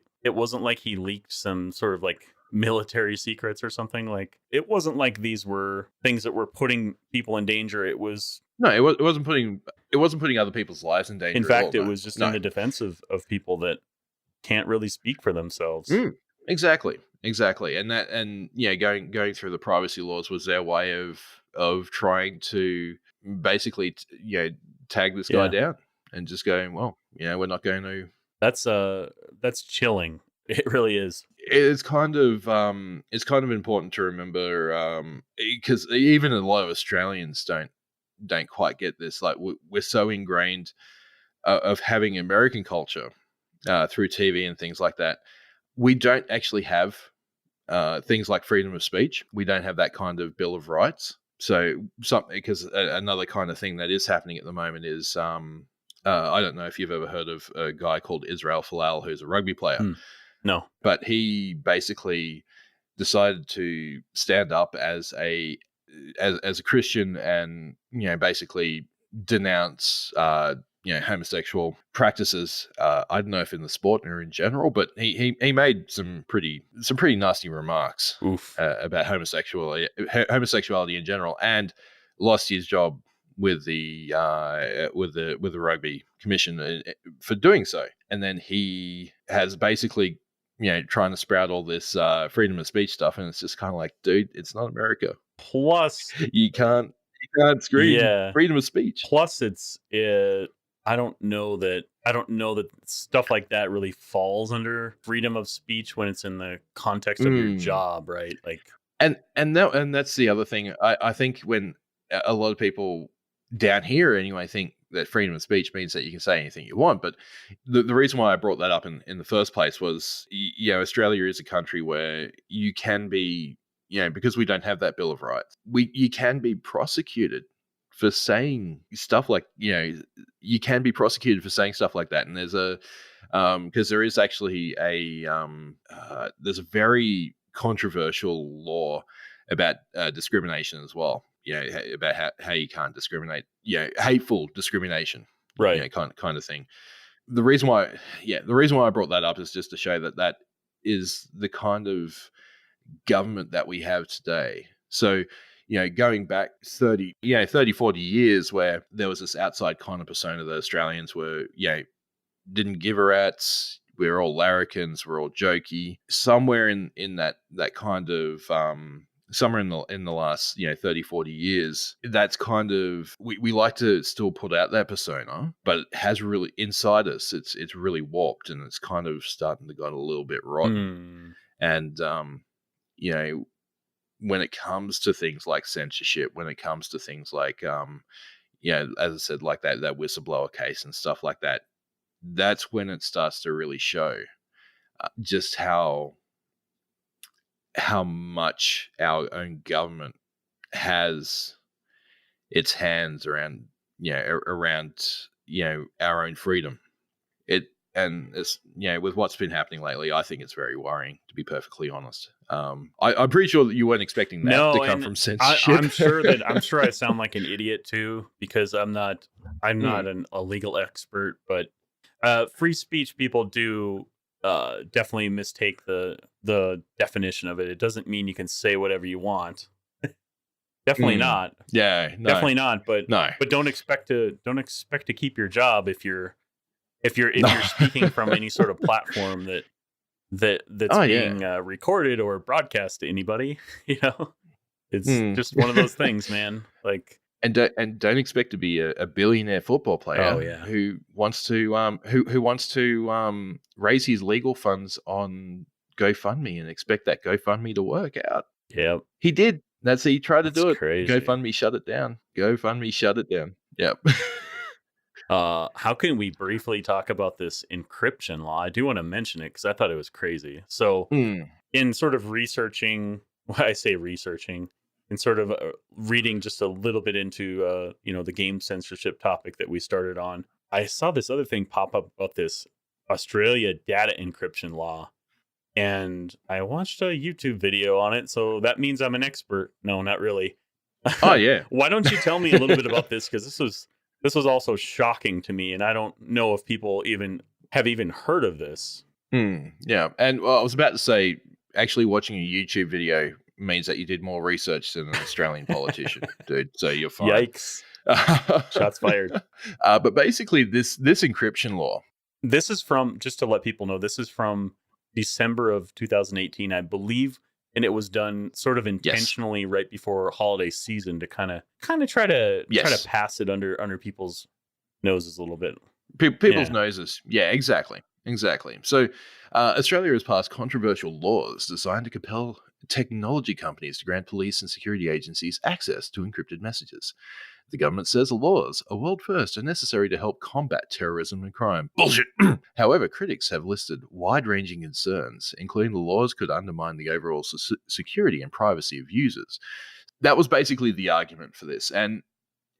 leaked some sort of like military secrets or something. Like, it wasn't like these were things that were putting people in danger. It wasn't putting other people's lives in danger. In fact, it was just in the defense of people that can't really speak for themselves. Exactly. And going through the privacy laws was their way of trying to basically tag this guy down and just going, well, we're not going to. That's chilling. It really is. It's kind of important to remember, because even a lot of Australians don't quite get this. Like, we're so ingrained of having American culture through TV and things like that. We don't actually have things like freedom of speech. We don't have that kind of Bill of Rights. So because another kind of thing that is happening at the moment is I don't know if you've ever heard of a guy called Israel Folau, who's a rugby player. No, but he basically decided to stand up as a Christian and basically denounce homosexual practices. I don't know if in the sport or in general, but he made some pretty nasty remarks about homosexuality in general, and lost his job with the rugby commission for doing so. And then he has basically trying to sprout all this freedom of speech stuff, and it's just kind of like, dude, it's not America. Plus, you can't scream freedom of speech. Plus, I don't know that stuff like that really falls under freedom of speech when it's in the context of your Mm. job, right? Like, And that's the other thing. I think when a lot of people down here anyway think that freedom of speech means that you can say anything you want, but the reason why I brought that up in the first place was, Australia is a country where you can be, because we don't have that Bill of Rights, you can be prosecuted for saying stuff like, you can be prosecuted for saying stuff like that. And there's a because there is actually there's a very controversial law about discrimination as well. About how you can't discriminate. Hateful discrimination. right. Kind of thing. The reason why I brought that up is just to show that is the kind of government that we have today. So, going back 40 years where there was this outside kind of persona that Australians were, didn't give a rat's. We're all larrikins. We're all jokey. Somewhere in that kind of somewhere in the last 30, 40 years, that's kind of we like to still put out that persona, but it has really inside us. It's really warped, and it's kind of starting to get a little bit rotten. Mm, And you know, when it comes to things like censorship, when it comes to things like as I said, like that whistleblower case and stuff like that, that's when it starts to really show just how much our own government has its hands around our own freedom. It's with what's been happening lately, I think it's very worrying, to be perfectly honest. I'm pretty sure that you weren't expecting that to no, come and from censorship. I'm sure I sound like an idiot too, because I'm not a legal expert, but free speech people do definitely mistake the definition of it. It doesn't mean you can say whatever you want. Definitely not. Yeah, no, Definitely not. But no. don't expect to keep your job if you're speaking from any sort of platform that's Oh being yeah. recorded or broadcast to anybody. It's Mm. just one of those things, man. Like, And don't expect to be a billionaire football player oh yeah, who wants to raise his legal funds on GoFundMe and expect that GoFundMe to work out. yeah, He did. He tried to that's do it. crazy. GoFundMe shut it down. GoFundMe shut it down. Yep. How can we briefly talk about this encryption law? I do want to mention it because I thought it was crazy. So, Mm, in sort of researching, well, I say researching, and sort of reading just a little bit into the game censorship topic that we started on, I saw this other thing pop up about this Australia data encryption law, and I watched a YouTube video on it. So that means I'm an expert. No, not really. oh yeah. Why don't you tell me a little bit about this? Because this was also shocking to me, and I don't know if people even heard of this. Yeah. And well, I was about to say, actually, watching a YouTube video means that you did more research than an Australian politician, dude. So you're fine. Yikes! Shots fired. But basically, this encryption law. This is from, just to let people know, this is from December of 2018, I believe, and it was done sort of Yes. intentionally right before holiday season to kind of try to Yes. pass it under people's noses a little bit. People's Yeah. noses. Yeah, exactly. Exactly. So, Australia has passed controversial laws designed to compel technology companies to grant police and security agencies access to encrypted messages. The government says the laws, a world first, are necessary to help combat terrorism and crime. Bullshit. However, critics have listed wide-ranging concerns, including the laws could undermine the overall security and privacy of users. That was basically the argument for this. And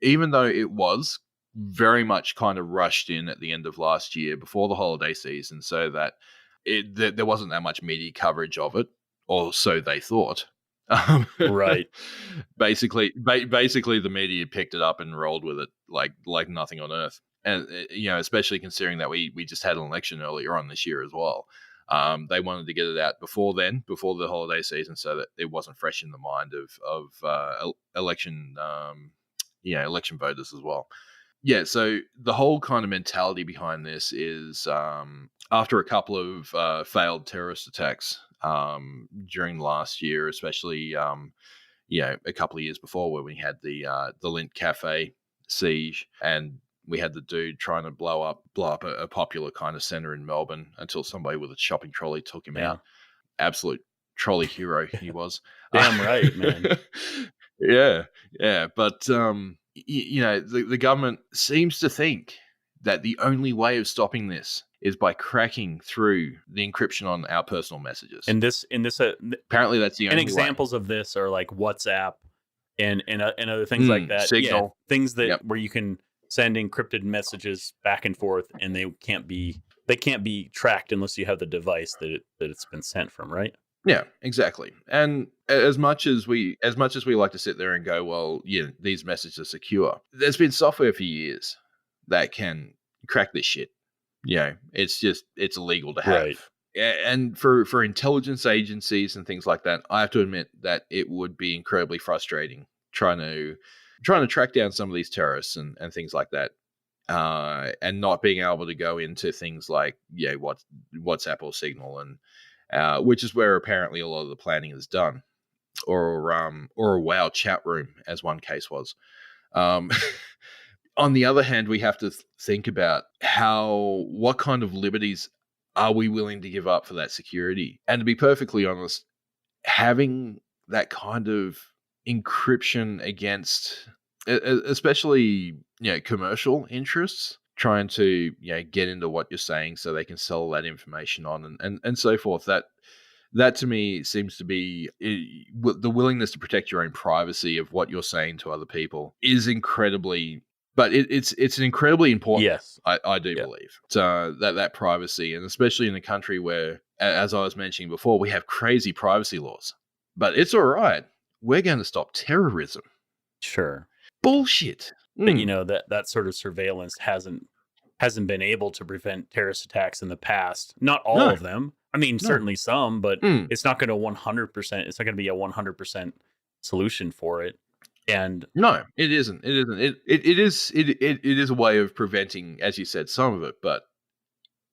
even though it was very much kind of rushed in at the end of last year before the holiday season, so that there wasn't that much media coverage of it, or so they thought. Um, Right. basically, the media picked it up and rolled with it like nothing on earth, and especially considering that we just had an election earlier on this year as well. They wanted to get it out before the holiday season, so that it wasn't fresh in the mind of election election voters as well. Yeah, so the whole kind of mentality behind this is after a couple of failed terrorist attacks during last year, especially a couple of years before, where we had the Lint Cafe siege, and We had the dude trying to blow up a popular kind of center in Melbourne until somebody with a shopping trolley took him out. Absolute trolley hero he was. Damn right, man. Yeah. But the government seems to think that the only way of stopping this is by cracking through the encryption on our personal messages. And this apparently that's the only way. And examples of this are like WhatsApp and other things like that. Signal. Yeah, things that where you can send encrypted messages back and forth, and they can't be tracked unless you have the device that it's been sent from, right? Yeah, exactly. And as much as we like to sit there and go, well, yeah, these messages are secure, there's been software for years that can crack this shit. It's illegal to have. Right. And for intelligence agencies and things like that, I have to admit that it would be incredibly frustrating trying to track down some of these terrorists and things like that, and not being able to go into things like WhatsApp or Signal, and which is where apparently a lot of the planning is done, or a WoW chat room, as one case was. On the other hand, we have to think about what kind of liberties are we willing to give up for that security? And to be perfectly honest, having that kind of encryption against, especially commercial interests, trying to get into what you're saying so they can sell that information on and so forth, that to me seems to be the willingness to protect your own privacy of what you're saying to other people is incredibly. But it's an incredibly important. Yes, I do believe that privacy, and especially in a country where, as I was mentioning before, we have crazy privacy laws. But it's all right. We're going to stop terrorism. Sure. Bullshit. But that sort of surveillance hasn't been able to prevent terrorist attacks in the past. Not all of them. I mean, certainly some, but it's not going to 100%. It's not going to be a 100% solution for it. And no, it isn't. It is a way of preventing, as you said, some of it, but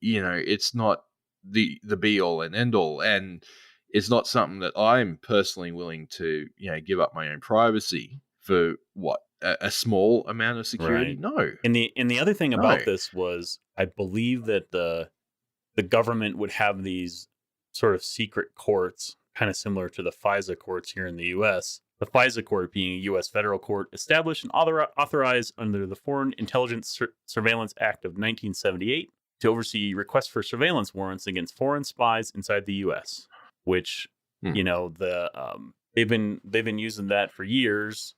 it's not the be all and end all, and it's not something that I'm personally willing to give up my own privacy for a small amount of security. Right. No. And the other thing about this was, I believe that the government would have these sort of secret courts, kind of similar to the FISA courts here in the U.S. The FISA court being a U.S. federal court established and authorized under the Foreign Intelligence Surveillance Act of 1978 to oversee requests for surveillance warrants against foreign spies inside the U.S., which, they've been using that for years,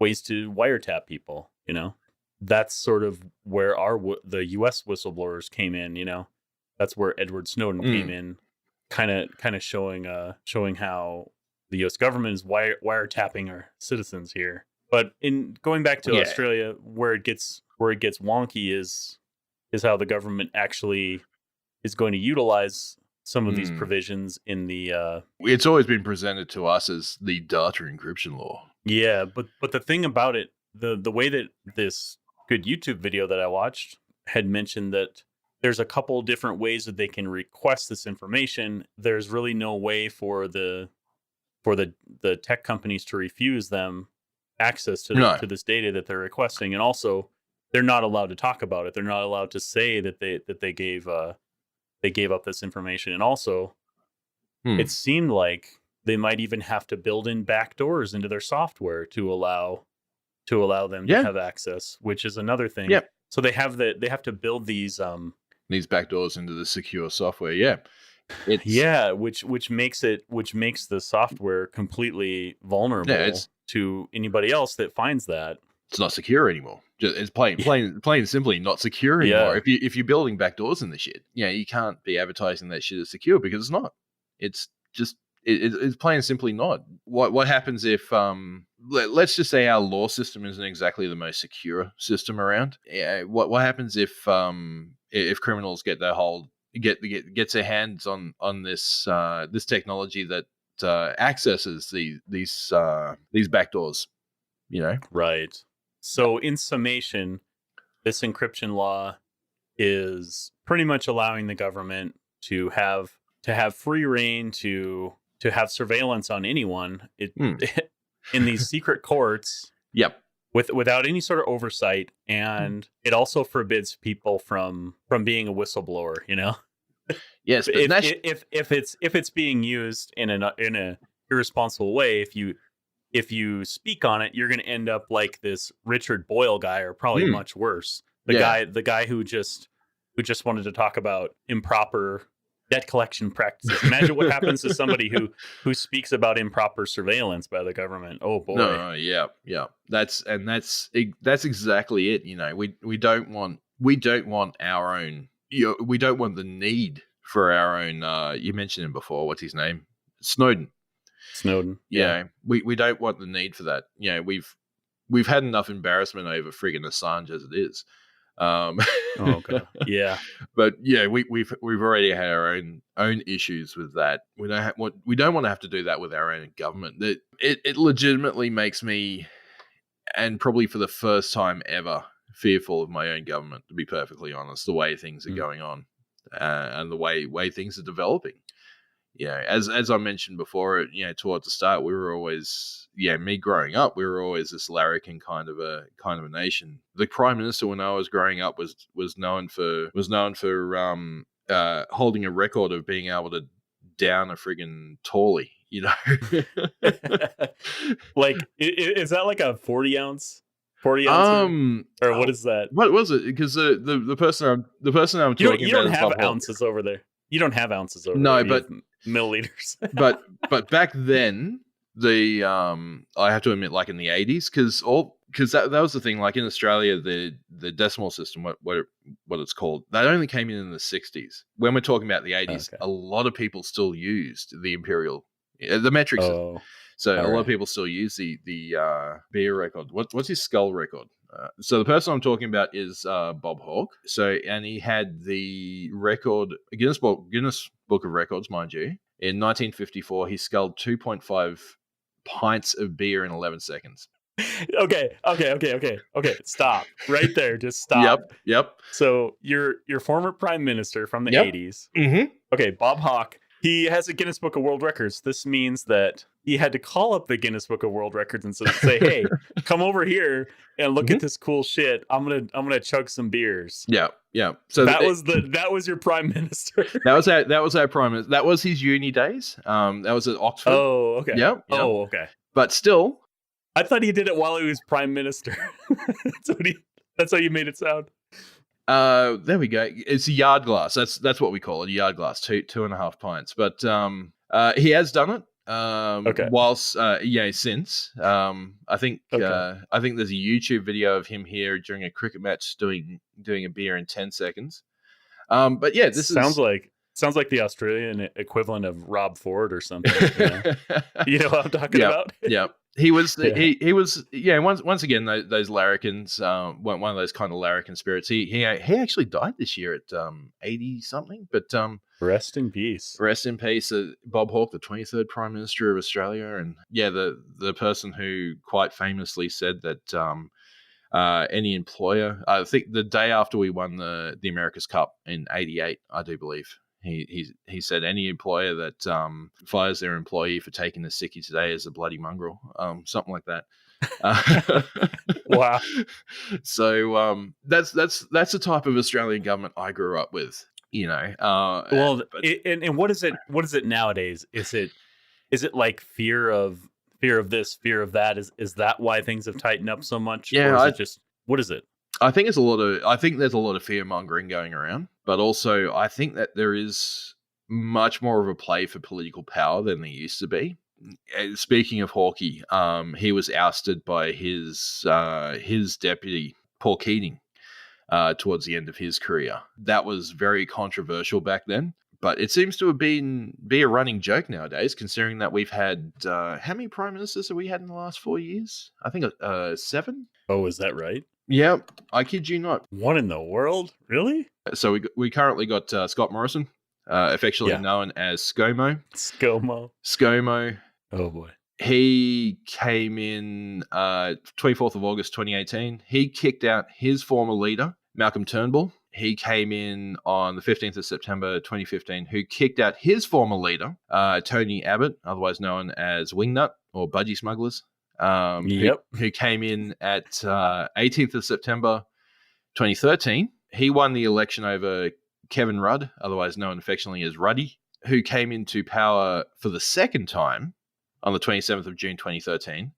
ways to wiretap people, That's sort of where the U.S. whistleblowers came in, That's where Edward Snowden came in, kind of showing how the U.S. government is wiretapping our citizens here. But in going back to Australia, where it gets wonky is how the government actually is going to utilize some of these provisions in the. It's always been presented to us as the data encryption law. Yeah, but the thing about it, the way that this good YouTube video that I watched had mentioned that there's a couple different ways that they can request this information. There's really no way for the tech companies to refuse them access to this data that they're requesting, and also they're not allowed to talk about it. They're not allowed to say that they gave up this information, and also it seemed like they might even have to build in backdoors into their software to allow them to have access, which is another thing. Yeah. So they have to build these backdoors into the secure software. Yeah. Which makes the software completely vulnerable to anybody else that finds that. It's not secure anymore. It's plain and simply not secure anymore. If you're building backdoors in the shit, you can't be advertising that shit as secure, because it's not. It's just it's plain and simply not. What happens if let's just say our law system isn't exactly the most secure system around? What happens if criminals get their hands on this technology that accesses these backdoors? Right. So in summation, this encryption law is pretty much allowing the government to have free reign to have surveillance on anyone in these secret courts. Yep. without any sort of oversight, and it also forbids people from being a whistleblower. Yes, but if it's being used in a irresponsible way, if you speak on it, you're going to end up like this Richard Boyle guy, or probably much worse. The guy who just wanted to talk about improper debt collection practices. Imagine what happens to somebody who speaks about improper surveillance by the government. Oh boy. No, yeah. That's exactly it. We don't want our own. We don't want the need for our own. You mentioned him before. What's his name? Snowden. Yeah. We don't want the need for that. We've had enough embarrassment over friggin' Assange as it is. Oh god. Yeah. But yeah, we've already had our own issues with that. We don't want to have to do that with our own government. It legitimately makes me, and probably for the first time ever, fearful of my own government, to be perfectly honest, the way things are going on, and the way things are developing. As I mentioned before, towards the start, we were always, me growing up, we were always this larrikin kind of a nation. The prime minister, when I was growing up, was known for holding a record of being able to down a friggin' Tawley. Like, is that like a 40 ounce? 40 ounce? Or what is that? What was it? Because the person I'm talking about, you don't have ounces over there. You don't have ounces over there. No, but milliliters. but back then, I have to admit, like in the 80s, because that was the thing. Like in Australia, the decimal system, what it's called, that only came in the 60s. When we're talking about the 80s, a lot of people still used the imperial, the metric system. So a lot of people still use the beer record. What's his skull record? So the person I'm talking about is Bob Hawke. And he had the record, Guinness Book of Records, mind you. In 1954, he sculled 2.5 pints of beer in 11 seconds. Okay. Stop right there. Just stop. Yep. So your former prime minister from the 80s. Mm-hmm. Okay, Bob Hawke. He has a Guinness Book of World Records. This means that he had to call up the Guinness Book of World Records and say, "Hey, come over here and look at this cool shit. I'm gonna chug some beers." Yeah. So that was your prime minister. that was our prime minister. That was his uni days. That was at Oxford. Oh, okay. Yep. Oh, okay. But still, I thought he did it while he was prime minister. That's how you made it sound. There we go. It's a yard glass. That's what we call it, a yard glass, 2.5 pints. But he has done it. Whilst since I think there's a YouTube video of him here during a cricket match doing a beer in 10 seconds. But yeah, this sounds like the Australian equivalent of Rob Ford or something. You know what I'm talking about? Yeah. He was once again those larrikins, one of those kind of larrikin spirits. He actually died this year at 80 something. But rest in peace. Rest in peace, Bob Hawke, the 23rd Prime Minister of Australia, and the person who quite famously said that any employer, I think the day after we won the America's Cup in '88, I do believe. He said any employer that fires their employee for taking a sickie today is a bloody mongrel, something like that. Wow. So that's the type of Australian government I grew up with. And what is it? What is it nowadays? Is it like fear of this, fear of that? Is that why things have tightened up so much? Yeah. Or is it just, what is it? I think there's a lot of fear mongering going around, but also I think that there is much more of a play for political power than there used to be. Speaking of Hawkey, he was ousted by his deputy, Paul Keating, towards the end of his career. That was very controversial back then, but it seems to have be a running joke nowadays, considering that we've had how many prime ministers have we had in the last 4 years? I think 7. Oh, is that right? Yeah, I kid you not. What in the world? Really? So we currently got Scott Morrison, affectionately known as ScoMo. ScoMo. Oh boy. He came in 24th of August 2018. He kicked out his former leader, Malcolm Turnbull. He came in on the 15th of September 2015, who kicked out his former leader, Tony Abbott, otherwise known as Wingnut or Budgie Smugglers. Yep. who came in at 18th of September 2013. He won the election over Kevin Rudd, otherwise known affectionately as Ruddy, who came into power for the second time on the 27th of June 2013,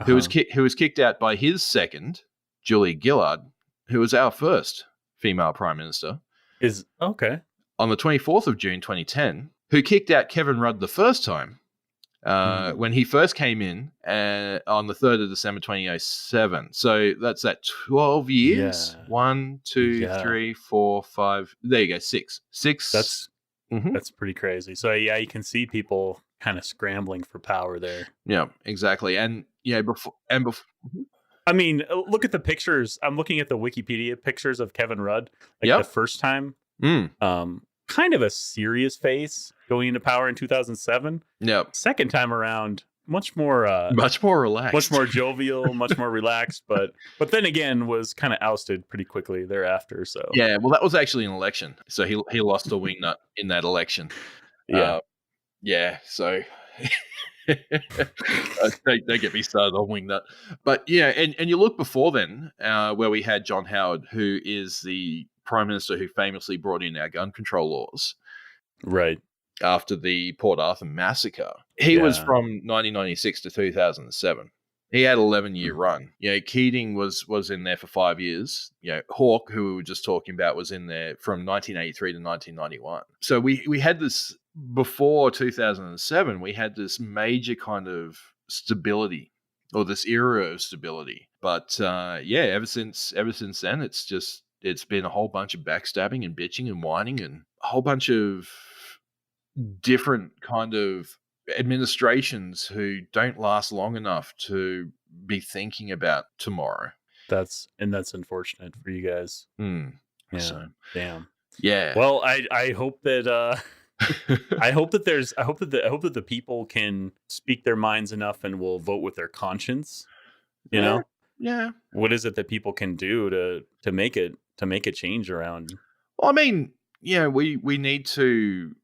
who was kicked out by his second, Julia Gillard, who was our first female prime minister. On the 24th of June 2010, who kicked out Kevin Rudd the first time when he first came in on the 3rd of December 2007. So that's at 12 years. Yeah. 1, 2, 3, 4, 5. There you go. 6. That's pretty crazy. So yeah, you can see people kind of scrambling for power there. Yeah, exactly. And before. I mean, look at the pictures. I'm looking at the Wikipedia pictures of Kevin Rudd. The first time, kind of a serious face going into power in 2007. Yep. Second time around, much more relaxed, much more jovial, much more relaxed. But then again, was kind of ousted pretty quickly thereafter. So yeah, well, that was actually an election. So he lost a wingnut in that election. Yeah. So. Don't get me started on wingnut. But yeah, and you look before then, where we had John Howard, who is the prime minister who famously brought in our gun control laws, right after the Port Arthur massacre. He was from 1996 to 2007. He had 11-year run. Keating was in there for 5 years. Hawke, who we were just talking about, was in there from 1983 to 1991. So we had this. Before 2007, we had this major kind of stability, or this era of stability. But ever since then, it's been a whole bunch of backstabbing and bitching and whining and a whole bunch of different kind of administrations who don't last long enough to be thinking about tomorrow. That's unfortunate for you guys. Yeah. So, damn. Yeah. Well, I hope that. I hope that the people can speak their minds enough and will vote with their conscience. You know? Yeah. What is it that people can do to make a change around? Well, I mean, we need to.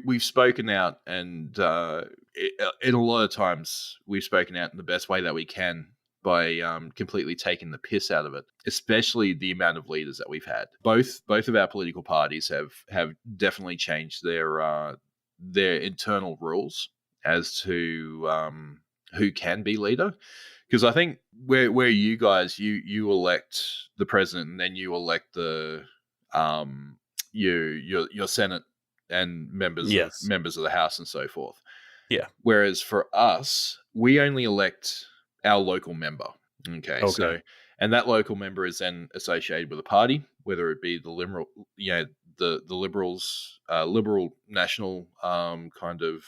We've spoken out, and in a lot of times we've spoken out in the best way that we can by completely taking the piss out of it, especially the amount of leaders that we've had. Both of our political parties have definitely changed their internal rules as to who can be leader. Because I think where you guys you elect the president and then you elect the your Senate and members of the House and so forth. Yeah. Whereas for us, we only elect our local member. Okay. So, and that local member is then associated with a party, whether it be the Liberal, the Liberals, Liberal National kind of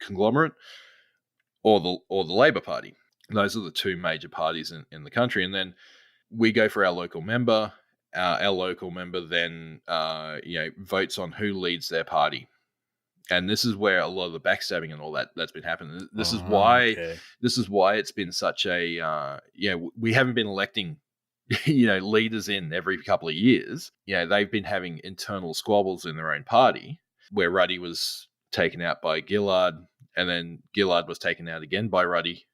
conglomerate, or the Labor Party. Those are the two major parties in the country. And then we go for our local member. Our local member then votes on who leads their party. And this is where a lot of the backstabbing and all that's been happening. This is why it's been such a we haven't been electing leaders in every couple of years. They've been having internal squabbles in their own party, where Ruddy was taken out by Gillard, and then Gillard was taken out again by Ruddy.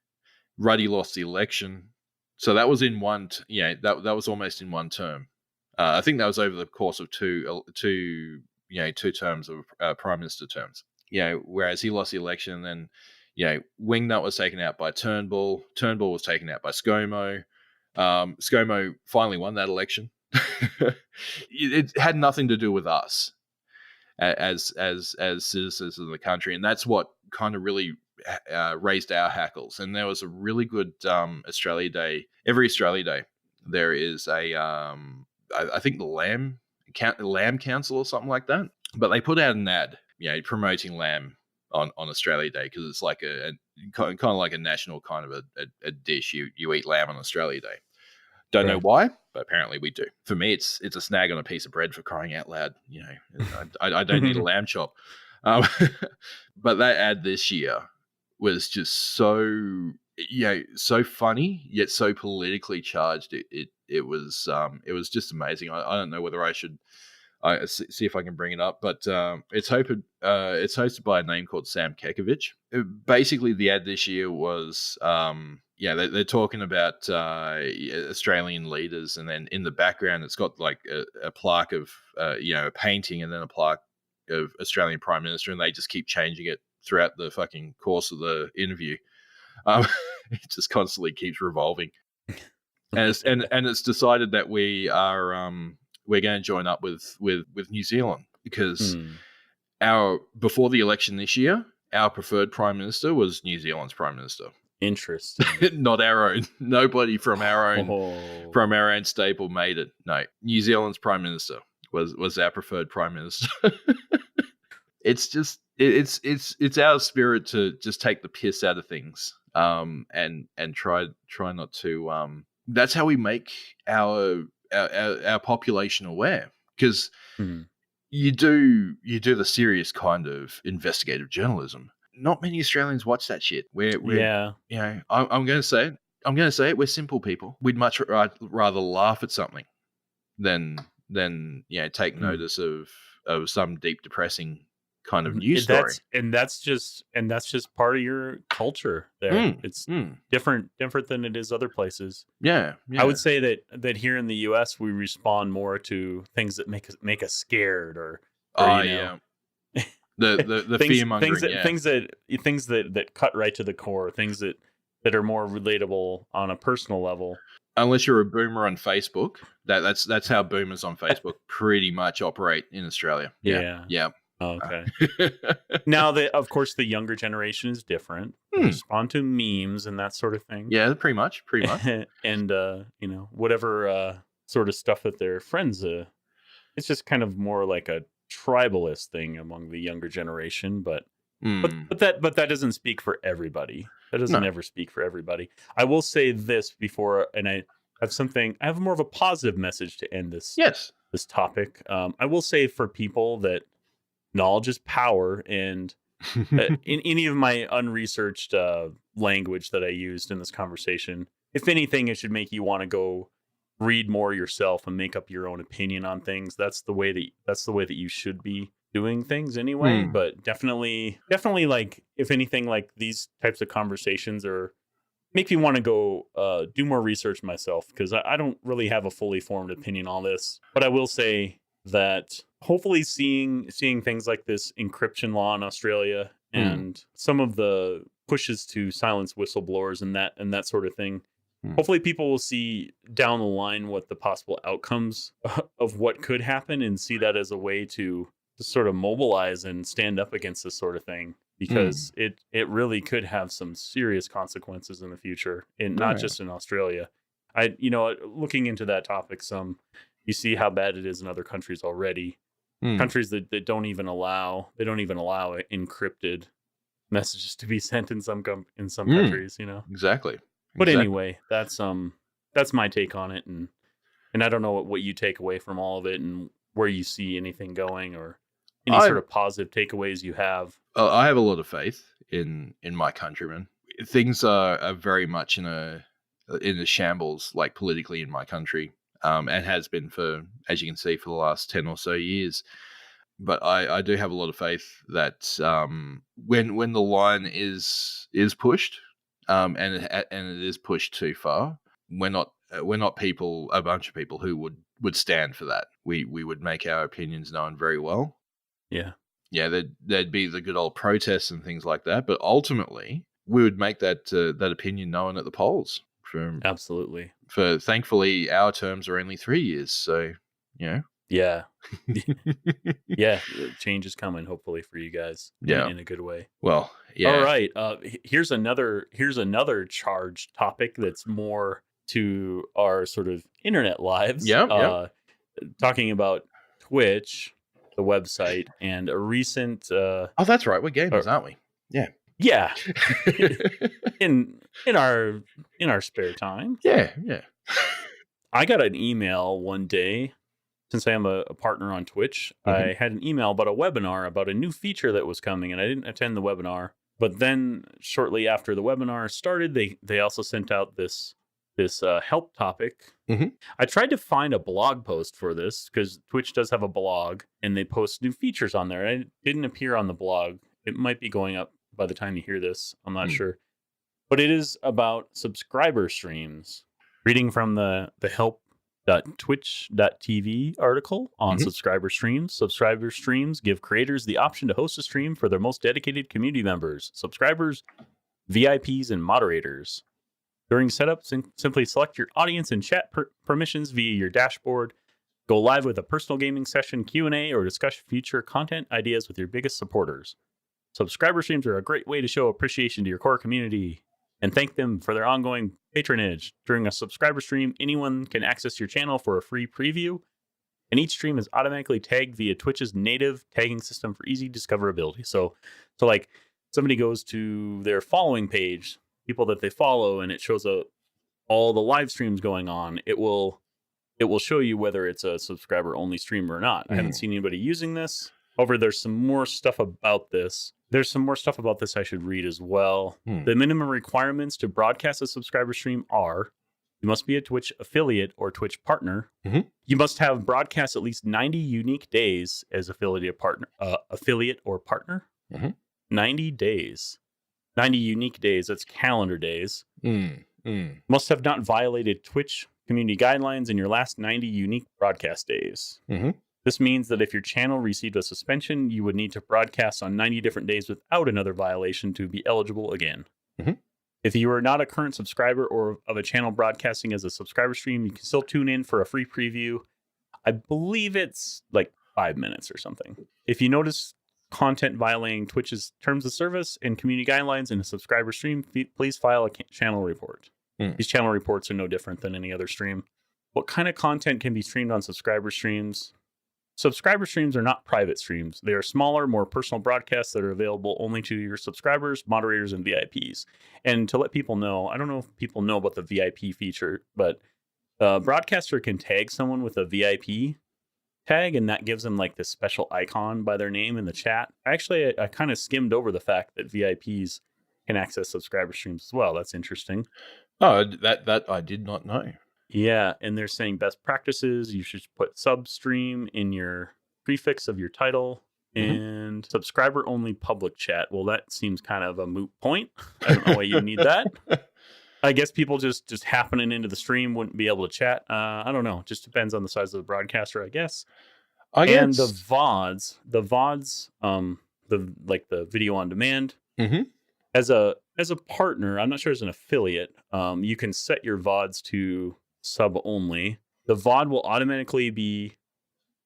Ruddy lost the election, so that was in one. That was almost in one term. I think that was over the course of two terms of prime minister terms. Whereas he lost the election, and then Wingnut was taken out by Turnbull. Turnbull was taken out by ScoMo. ScoMo finally won that election. It had nothing to do with us as citizens of the country, and that's what kind of really raised our hackles. And there was a really good Australia Day. Every Australia Day, there is a I think the Lamb Council or something like that. But they put out an ad, promoting lamb on Australia Day, because it's like a kind of like a national kind of a dish. You eat lamb on Australia Day. Don't know why, but apparently we do. For me, it's a snag on a piece of bread, for crying out loud. I don't need a lamb chop. But that ad this year was just so funny, yet so politically charged. It was just amazing. I don't know whether I should I see if I can bring it up, but it's hosted by a name called Sam Kekovich. Basically, the ad this year was they're talking about Australian leaders, and then in the background it's got like a plaque of a painting, and then a plaque of Australian Prime Minister, and they just keep changing it throughout the fucking course of the interview. It just constantly keeps revolving, and it's decided that we're going to join up with New Zealand, because before the election this year, our preferred Prime Minister was New Zealand's Prime Minister. Interesting. Not our own. Nobody from our own stable made it. No, New Zealand's Prime Minister was our preferred Prime Minister. It's just it's our spirit to just take the piss out of things, and try not to. That's how we make our population aware, because you do the serious kind of investigative journalism. Not many Australians watch that shit. I'm going to say it. We're simple people. We'd much rather laugh at something than take notice of some deep, depressing kind of news story. That's just part of your culture there. It's different than it is other places. Yeah. I would say that here in the US we respond more to things that make us scared, or the fear mongering, things that cut right to the core, things that are more relatable on a personal level. Unless you're a boomer on Facebook, that's how boomers on Facebook pretty much operate in Australia. Yeah. Okay. Now, of course, the younger generation is different. They respond to memes and that sort of thing. Yeah, pretty much. And whatever sort of stuff that their friends. It's just kind of more like a tribalist thing among the younger generation, but that doesn't speak for everybody. That doesn't ever speak for everybody. I will say this before, and I have more of a positive message to end this topic. I will say, for people that knowledge is power, and in any of my unresearched language that I used in this conversation, if anything, it should make you want to go read more yourself and make up your own opinion on things. That's the way that you should be doing things anyway. But definitely, like, if anything, like, these types of conversations make me want to go do more research myself, because I don't really have a fully formed opinion on this. But I will say that hopefully seeing things like this encryption law in Australia and some of the pushes to silence whistleblowers and that sort of thing, hopefully people will see down the line what the possible outcomes of what could happen, and see that as a way to sort of mobilize and stand up against this sort of thing, because it really could have some serious consequences in the future, and not just in Australia. Looking into that topic some, you see how bad it is in other countries already. Countries that don't even allow encrypted messages to be sent in some countries. Exactly. But anyway, that's my take on it, and I don't know what you take away from all of it, and where you see anything going, or any sort of positive takeaways you have. I have a lot of faith in my countrymen. Things are very much in a shambles, like, politically, in my country. And has been for, as you can see, for the last 10 or so years. But I do have a lot of faith that when the line is pushed, and it is pushed too far, we're not a bunch of people who would stand for that. We would make our opinions known very well. Yeah. There'd be the good old protests and things like that, but ultimately we would make that opinion known at the polls. Absolutely. For thankfully, our terms are only 3 years, so Yeah. Change is coming, hopefully, for you guys. In a good way. Well, yeah. All right. Here's another charged topic that's more to our sort of internet lives. Talking about Twitch, the website, and a recent. That's right. We're gamers, aren't we? Yeah. Yeah. in our spare time. Yeah. I got an email one day, since I am a partner on Twitch. I had an email about a webinar about a new feature that was coming, and I didn't attend the webinar. But then shortly after the webinar started, they also sent out this help topic. Mhm. I tried to find a blog post for this because Twitch does have a blog and they post new features on there. It didn't appear on the blog. It might be going up by the time you hear this. I'm not sure. But it is about subscriber streams. Reading from the help.twitch.tv article on subscriber streams. Subscriber streams give creators the option to host a stream for their most dedicated community members, subscribers, VIPs, and moderators. During setup, simply select your audience and chat permissions via your dashboard. Go live with a personal gaming session, Q&A, or discuss future content ideas with your biggest supporters. Subscriber streams are a great way to show appreciation to your core community and thank them for their ongoing patronage. During a subscriber stream, anyone can access your channel for a free preview, and each stream is automatically tagged via Twitch's native tagging system for easy discoverability. So like somebody goes to their following page, people that they follow, and it shows all the live streams going on. It will show you whether it's a subscriber only stream or not. I haven't seen anybody using this. However, there's some more stuff about this. There's some more stuff about this I should read as well. The minimum requirements to broadcast a subscriber stream are: you must be a Twitch affiliate or Twitch partner. You must have broadcast at least 90 unique days as affiliate or partner. 90 days. 90 unique days, that's calendar days. Must have not violated Twitch community guidelines in your last 90 unique broadcast days. This means that if your channel received a suspension, you would need to broadcast on 90 different days without another violation to be eligible again. If you are not a current subscriber or of a channel broadcasting as a subscriber stream, you can still tune in for a free preview. I believe it's like 5 minutes or something. If you notice content violating Twitch's terms of service and community guidelines in a subscriber stream, please file a channel report. These channel reports are no different than any other stream. What kind of content can be streamed on subscriber streams? Subscriber streams are not private streams. They are smaller, more personal broadcasts that are available only to your subscribers, moderators, and VIPs. And to let people know, I don't know if people know about the VIP feature, but a broadcaster can tag someone with a VIP tag, and that gives them like this special icon by their name in the chat. Actually, I kind of skimmed over the fact that VIPs can access subscriber streams as well. That's interesting. Oh, that I did not know. Yeah, and they're saying best practices. You should put substream in your prefix of your title and subscriber only public chat. Well, that seems kind of a moot point. I don't know why you need that. I guess people just happening into the stream wouldn't be able to chat. I don't know. Just depends on the size of the broadcaster, I guess. And the VODs, the video on demand. As a partner, I'm not sure as an affiliate, you can set your VODs to sub only. The VOD will automatically be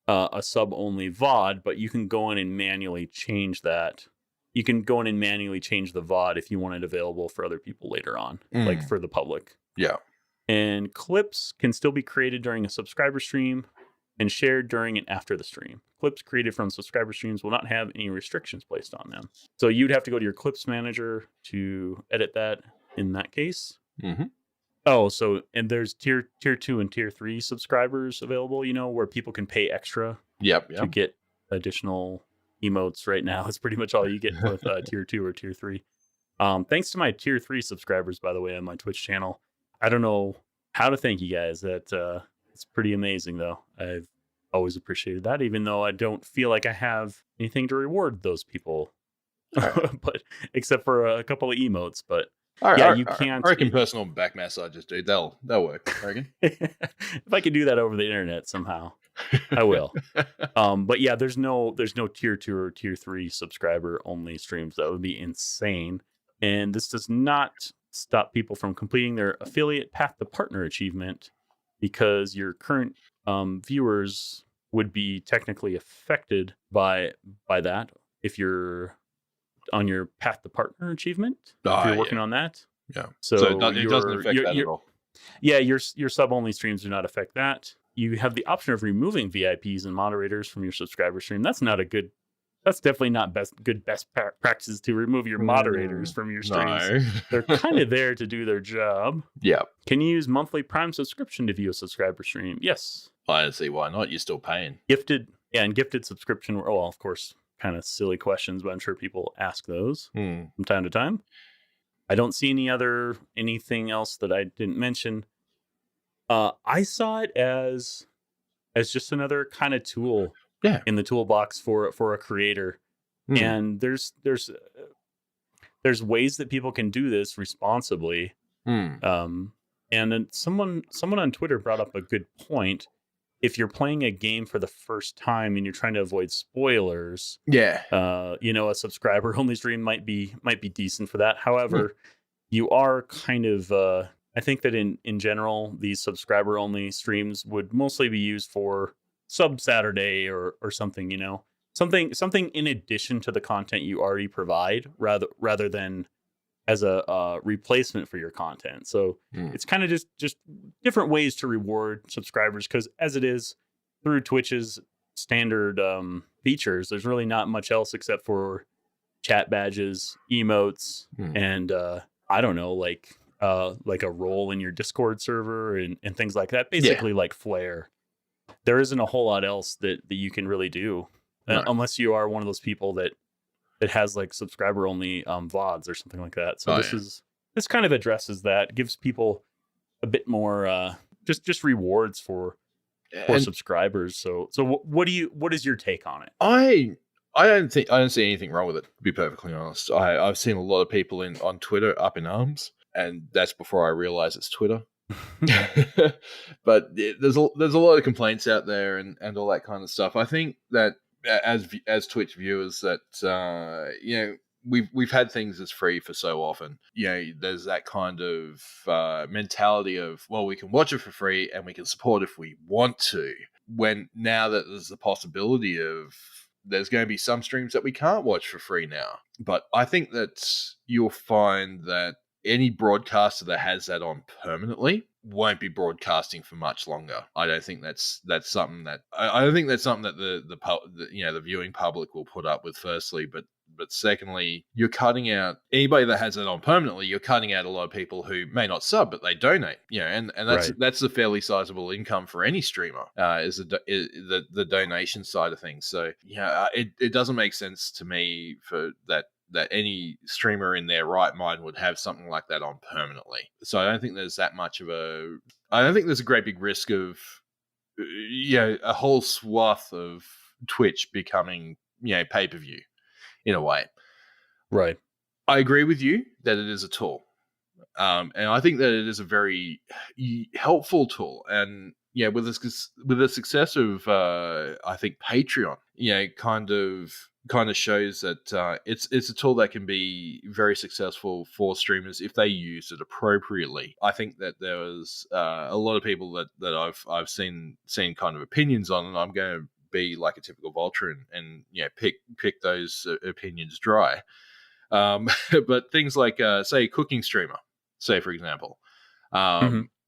a sub only VOD, but you can go in and manually change that. You can go in and manually change the VOD if you want it available for other people later on, like for the public. Yeah. And clips can still be created during a subscriber stream and shared during and after the stream. Clips created from subscriber streams will not have any restrictions placed on them. So you'd have to go to your clips manager to edit that in that case. Oh, so, and there's tier 2 and tier 3 subscribers available, where people can pay extra to get additional emotes. Right now, it's pretty much all you get with tier 2 or tier 3. Thanks to my tier 3 subscribers, by the way, on my Twitch channel. I don't know how to thank you guys. It's pretty amazing, though. I've always appreciated that, even though I don't feel like I have anything to reward those people, but except for a couple of emotes. But you can't. I reckon personal back massages, dude. They'll work. I reckon. If I could do that over the internet somehow, I will. But yeah, there's no tier 2 or tier 3 subscriber only streams. That would be insane. And this does not stop people from completing their affiliate path to partner achievement, because your current viewers would be technically affected by that if you're on your path to partner achievement. If you're working on that. Yeah. So it doesn't affect that at all. Yeah, your sub only streams do not affect that. You have the option of removing VIPs and moderators from your subscriber stream. That's definitely not good best practices to remove your moderators from your streams. No. They're kind of there to do their job. Yeah. Can you use monthly Prime subscription to view a subscriber stream? Yes. I don't see why not. You're still paying. Gifted subscription. Well, of course, kind of silly questions, but I'm sure people ask those from time to time. I don't see anything else that I didn't mention. I saw it as just another kind of tool Yeah. in the toolbox for a creator. Hmm. And there's ways that people can do this responsibly. Hmm. And then someone on Twitter brought up a good point. If you're playing a game for the first time and you're trying to avoid spoilers, Yeah. a subscriber only stream might be decent for that. Hmm. However, you are kind of I think that in general, these subscriber only streams would mostly be used for sub Saturday or something, something in addition to the content you already provide, rather than as a replacement for your content. So Hmm. it's kind of just different ways to reward subscribers, because as it is through Twitch's standard features, there's really not much else except for chat badges, emotes, Hmm. and I don't know, like a role in your Discord server and things like that. Basically, like Flare. There isn't a whole lot else that you can really do, No. unless you are one of those people that has like subscriber only VODs or something like that. So this kind of addresses that, gives people a bit more just rewards for And subscribers. So what is your take on it? I don't see anything wrong with it, to be perfectly honest. I've seen a lot of people on Twitter up in arms, and that's before I realize it's Twitter. But there's a lot of complaints out there and all that kind of stuff. I think that as Twitch viewers, that we've had things as free for so often. There's that kind of mentality of, well, we can watch it for free and we can support if we want to. When now that there's the possibility of there's going to be some streams that we can't watch for free now. But I think that you'll find that any broadcaster that has that on permanently won't be broadcasting for much longer. I don't think that's something that I don't think that's something that the viewing public will put up with. Firstly, but secondly, you're cutting out anybody that has it on permanently. You're cutting out a lot of people who may not sub, but they donate. And that's a fairly sizable income for any streamer. Is the donation side of things. So it doesn't make sense to me for that any streamer in their right mind would have something like that on permanently. So I don't think there's that much of I don't think there's a great big risk of a whole swath of Twitch becoming pay-per-view in a way. Right. I agree with you that it is a tool. And I think that it is a very helpful tool. And with the success of I think Patreon, kind of shows that it's a tool that can be very successful for streamers if they use it appropriately. I think that there was a lot of people that I've seen kind of opinions on, and I'm going to be like a typical vulture and pick those opinions dry. But things like say a cooking streamer, say for example,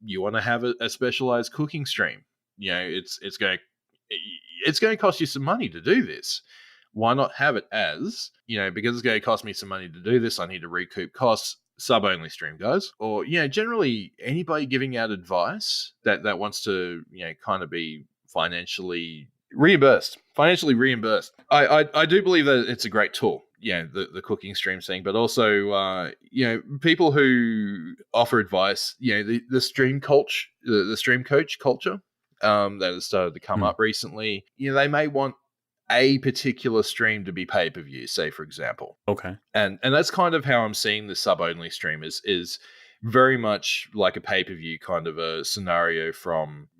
you want to have a specialized cooking stream. It's going to cost you some money to do this. Why not have it as, because it's going to cost me some money to do this, I need to recoup costs, sub-only stream, guys. Or, generally anybody giving out advice that wants to, kind of be financially reimbursed. I do believe that it's a great tool, the cooking stream thing, but also, people who offer advice, the stream culture, the stream coach culture that has started to come up recently, they may want a particular stream to be pay-per-view, say for example. Okay. And that's kind of how I'm seeing the sub-only stream is very much like a pay-per-view kind of a scenario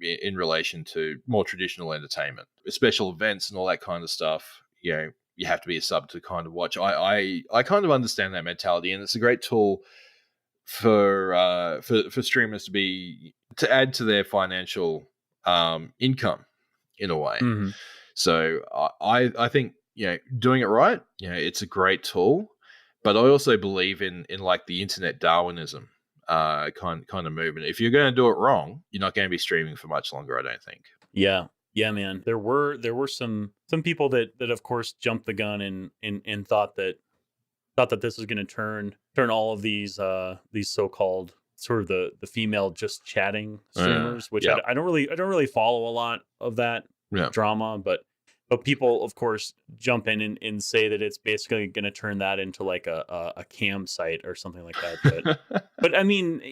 in relation to more traditional entertainment, special events and all that kind of stuff. You have to be a sub to kind of watch. I kind of understand that mentality, and it's a great tool for streamers to add to their financial income in a way. Mm-hmm. So I think doing it right, it's a great tool, but I also believe in like the internet Darwinism kind of movement. If you're going to do it wrong, you're not going to be streaming for much longer, I don't think. Yeah, man. There were some people that of course jumped the gun and thought that this was going to turn all of these so-called sort of the female just chatting streamers, which I don't really follow a lot of that drama, but people of course jump in and say that it's basically going to turn that into like a cam site or something like that. But I mean,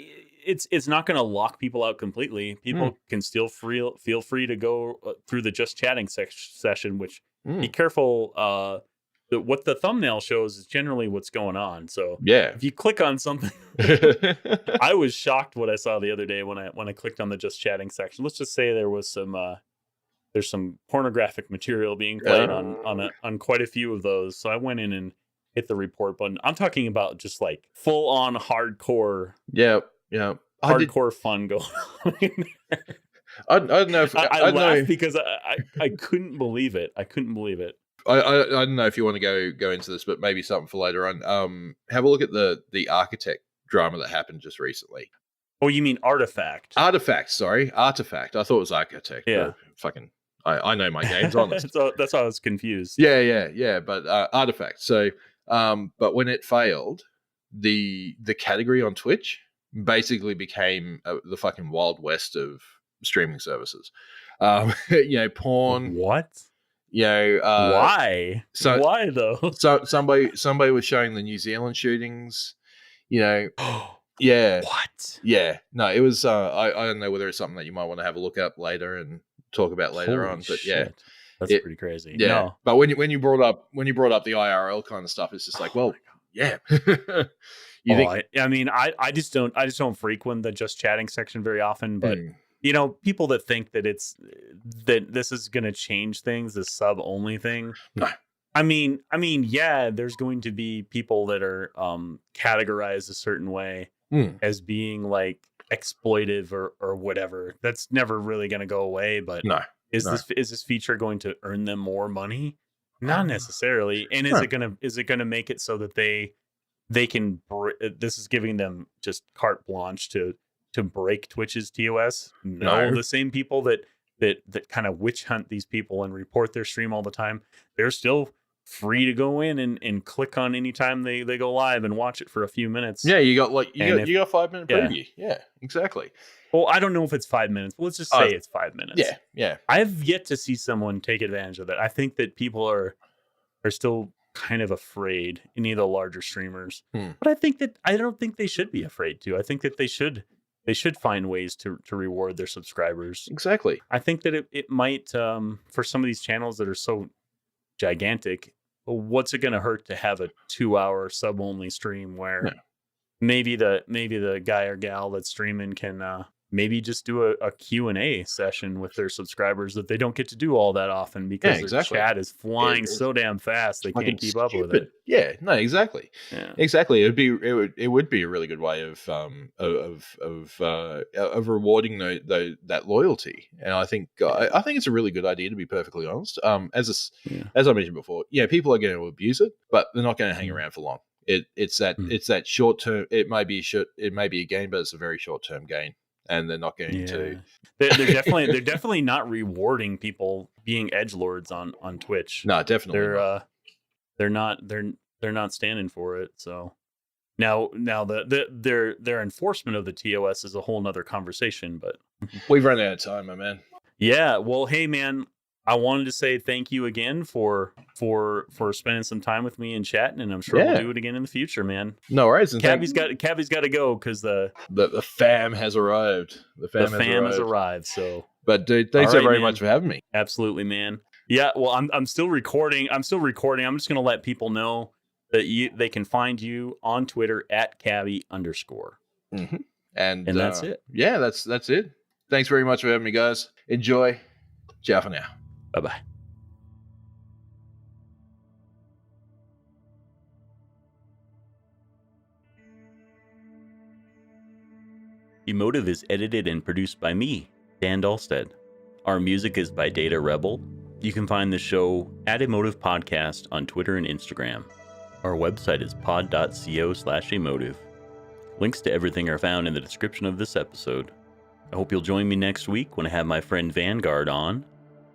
it's not going to lock people out completely. People can still feel free to go through the just chatting session, which be careful. What the thumbnail shows is generally what's going on. So if you click on something, I was shocked what I saw the other day when I clicked on the just chatting section. Let's just say there was there's some pornographic material being played on quite a few of those. So I went in and hit the report button. I'm talking about just like full on hardcore. Hardcore fun going on. I don't know if I laughed because I couldn't believe it. I don't know if you want to go into this, but maybe something for later on. Have a look at the architect drama that happened just recently. Oh, you mean Artifact? Sorry, Artifact. I thought it was Architect. Yeah, fucking. I know my games, honest. That's why I was confused. Yeah. But Artifact. So, but when it failed, the category on Twitch basically became the fucking Wild West of streaming services. Porn. What? Why? Why though? So somebody was showing the New Zealand shootings. Yeah. What? Yeah. No, it was. I don't know whether it's something that you might want to have a look up later and talk about later on. But shit. That's pretty crazy. Yeah. No. But when you brought up the IRL kind of stuff, it's just like, well, yeah. I just don't frequent the just chatting section very often, but people that think that that this is going to change things, the sub only thing. No. I mean, yeah, there's going to be people that are categorized a certain way as being like exploitive or whatever. That's never really going to go away. But is this feature going to earn them more money? Not necessarily. And is it gonna make it so that they can? This is giving them just carte blanche to break Twitch's TOS. No, the same people that kind of witch hunt these people and report their stream all the time, they're still free to go in and click on anytime they go live and watch it for a few minutes. Yeah, you got 5-minute preview. Yeah, exactly. Well, I don't know if it's 5 minutes, but let's just say it's 5 minutes. Yeah. I've yet to see someone take advantage of that. I think that people are still kind of afraid, any of the larger streamers. But I don't think they should be afraid to. I think that they should find ways to reward their subscribers. Exactly. I think that it might, for some of these channels that are so gigantic, what's it going to hurt to have a 2-hour sub-only stream where maybe the guy or gal that's streaming can maybe just do a Q&A session with their subscribers that they don't get to do all that often because their chat is flying so damn fast they can't keep up with it. Yeah, no, exactly. Yeah. Exactly. It would be a really good way of rewarding that loyalty. And I think it's a really good idea, to be perfectly honest. As I mentioned before, people are going to abuse it, but they're not going to hang around for long. It's that short term. It may be a gain, but it's a very short term gain. And they're not going to. They're definitely not rewarding people being edgelords on Twitch. No, definitely. They're not standing for it. So now their enforcement of the TOS is a whole nother conversation. But we've run out of time, my man. Yeah. Well, hey man, I wanted to say thank you again for spending some time with me and chatting, and I'm sure we'll do it again in the future, man. No worries. And Kabbie's got to go because the fam has arrived. The fam has arrived. So, but dude, thanks very much for having me. Absolutely, man. Yeah. Well, I'm still recording. I'm just gonna let people know that they can find you on Twitter at kabbie_. And that's it. Yeah, that's it. Thanks very much for having me, guys. Enjoy. Ciao for now. Bye-bye. Emotive is edited and produced by me, Dan Dahlstead. Our music is by Data Rebel. You can find the show at Emotive Podcast on Twitter and Instagram. Our website is pod.co/emotive. Links to everything are found in the description of this episode. I hope you'll join me next week when I have my friend Vanguard on,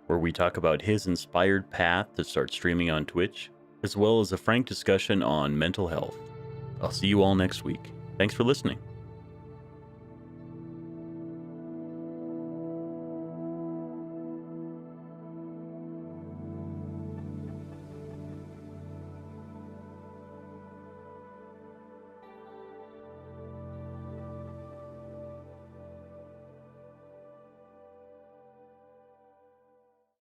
where we talk about his inspired path to start streaming on Twitch, as well as a frank discussion on mental health. I'll see you all next week. Thanks for listening.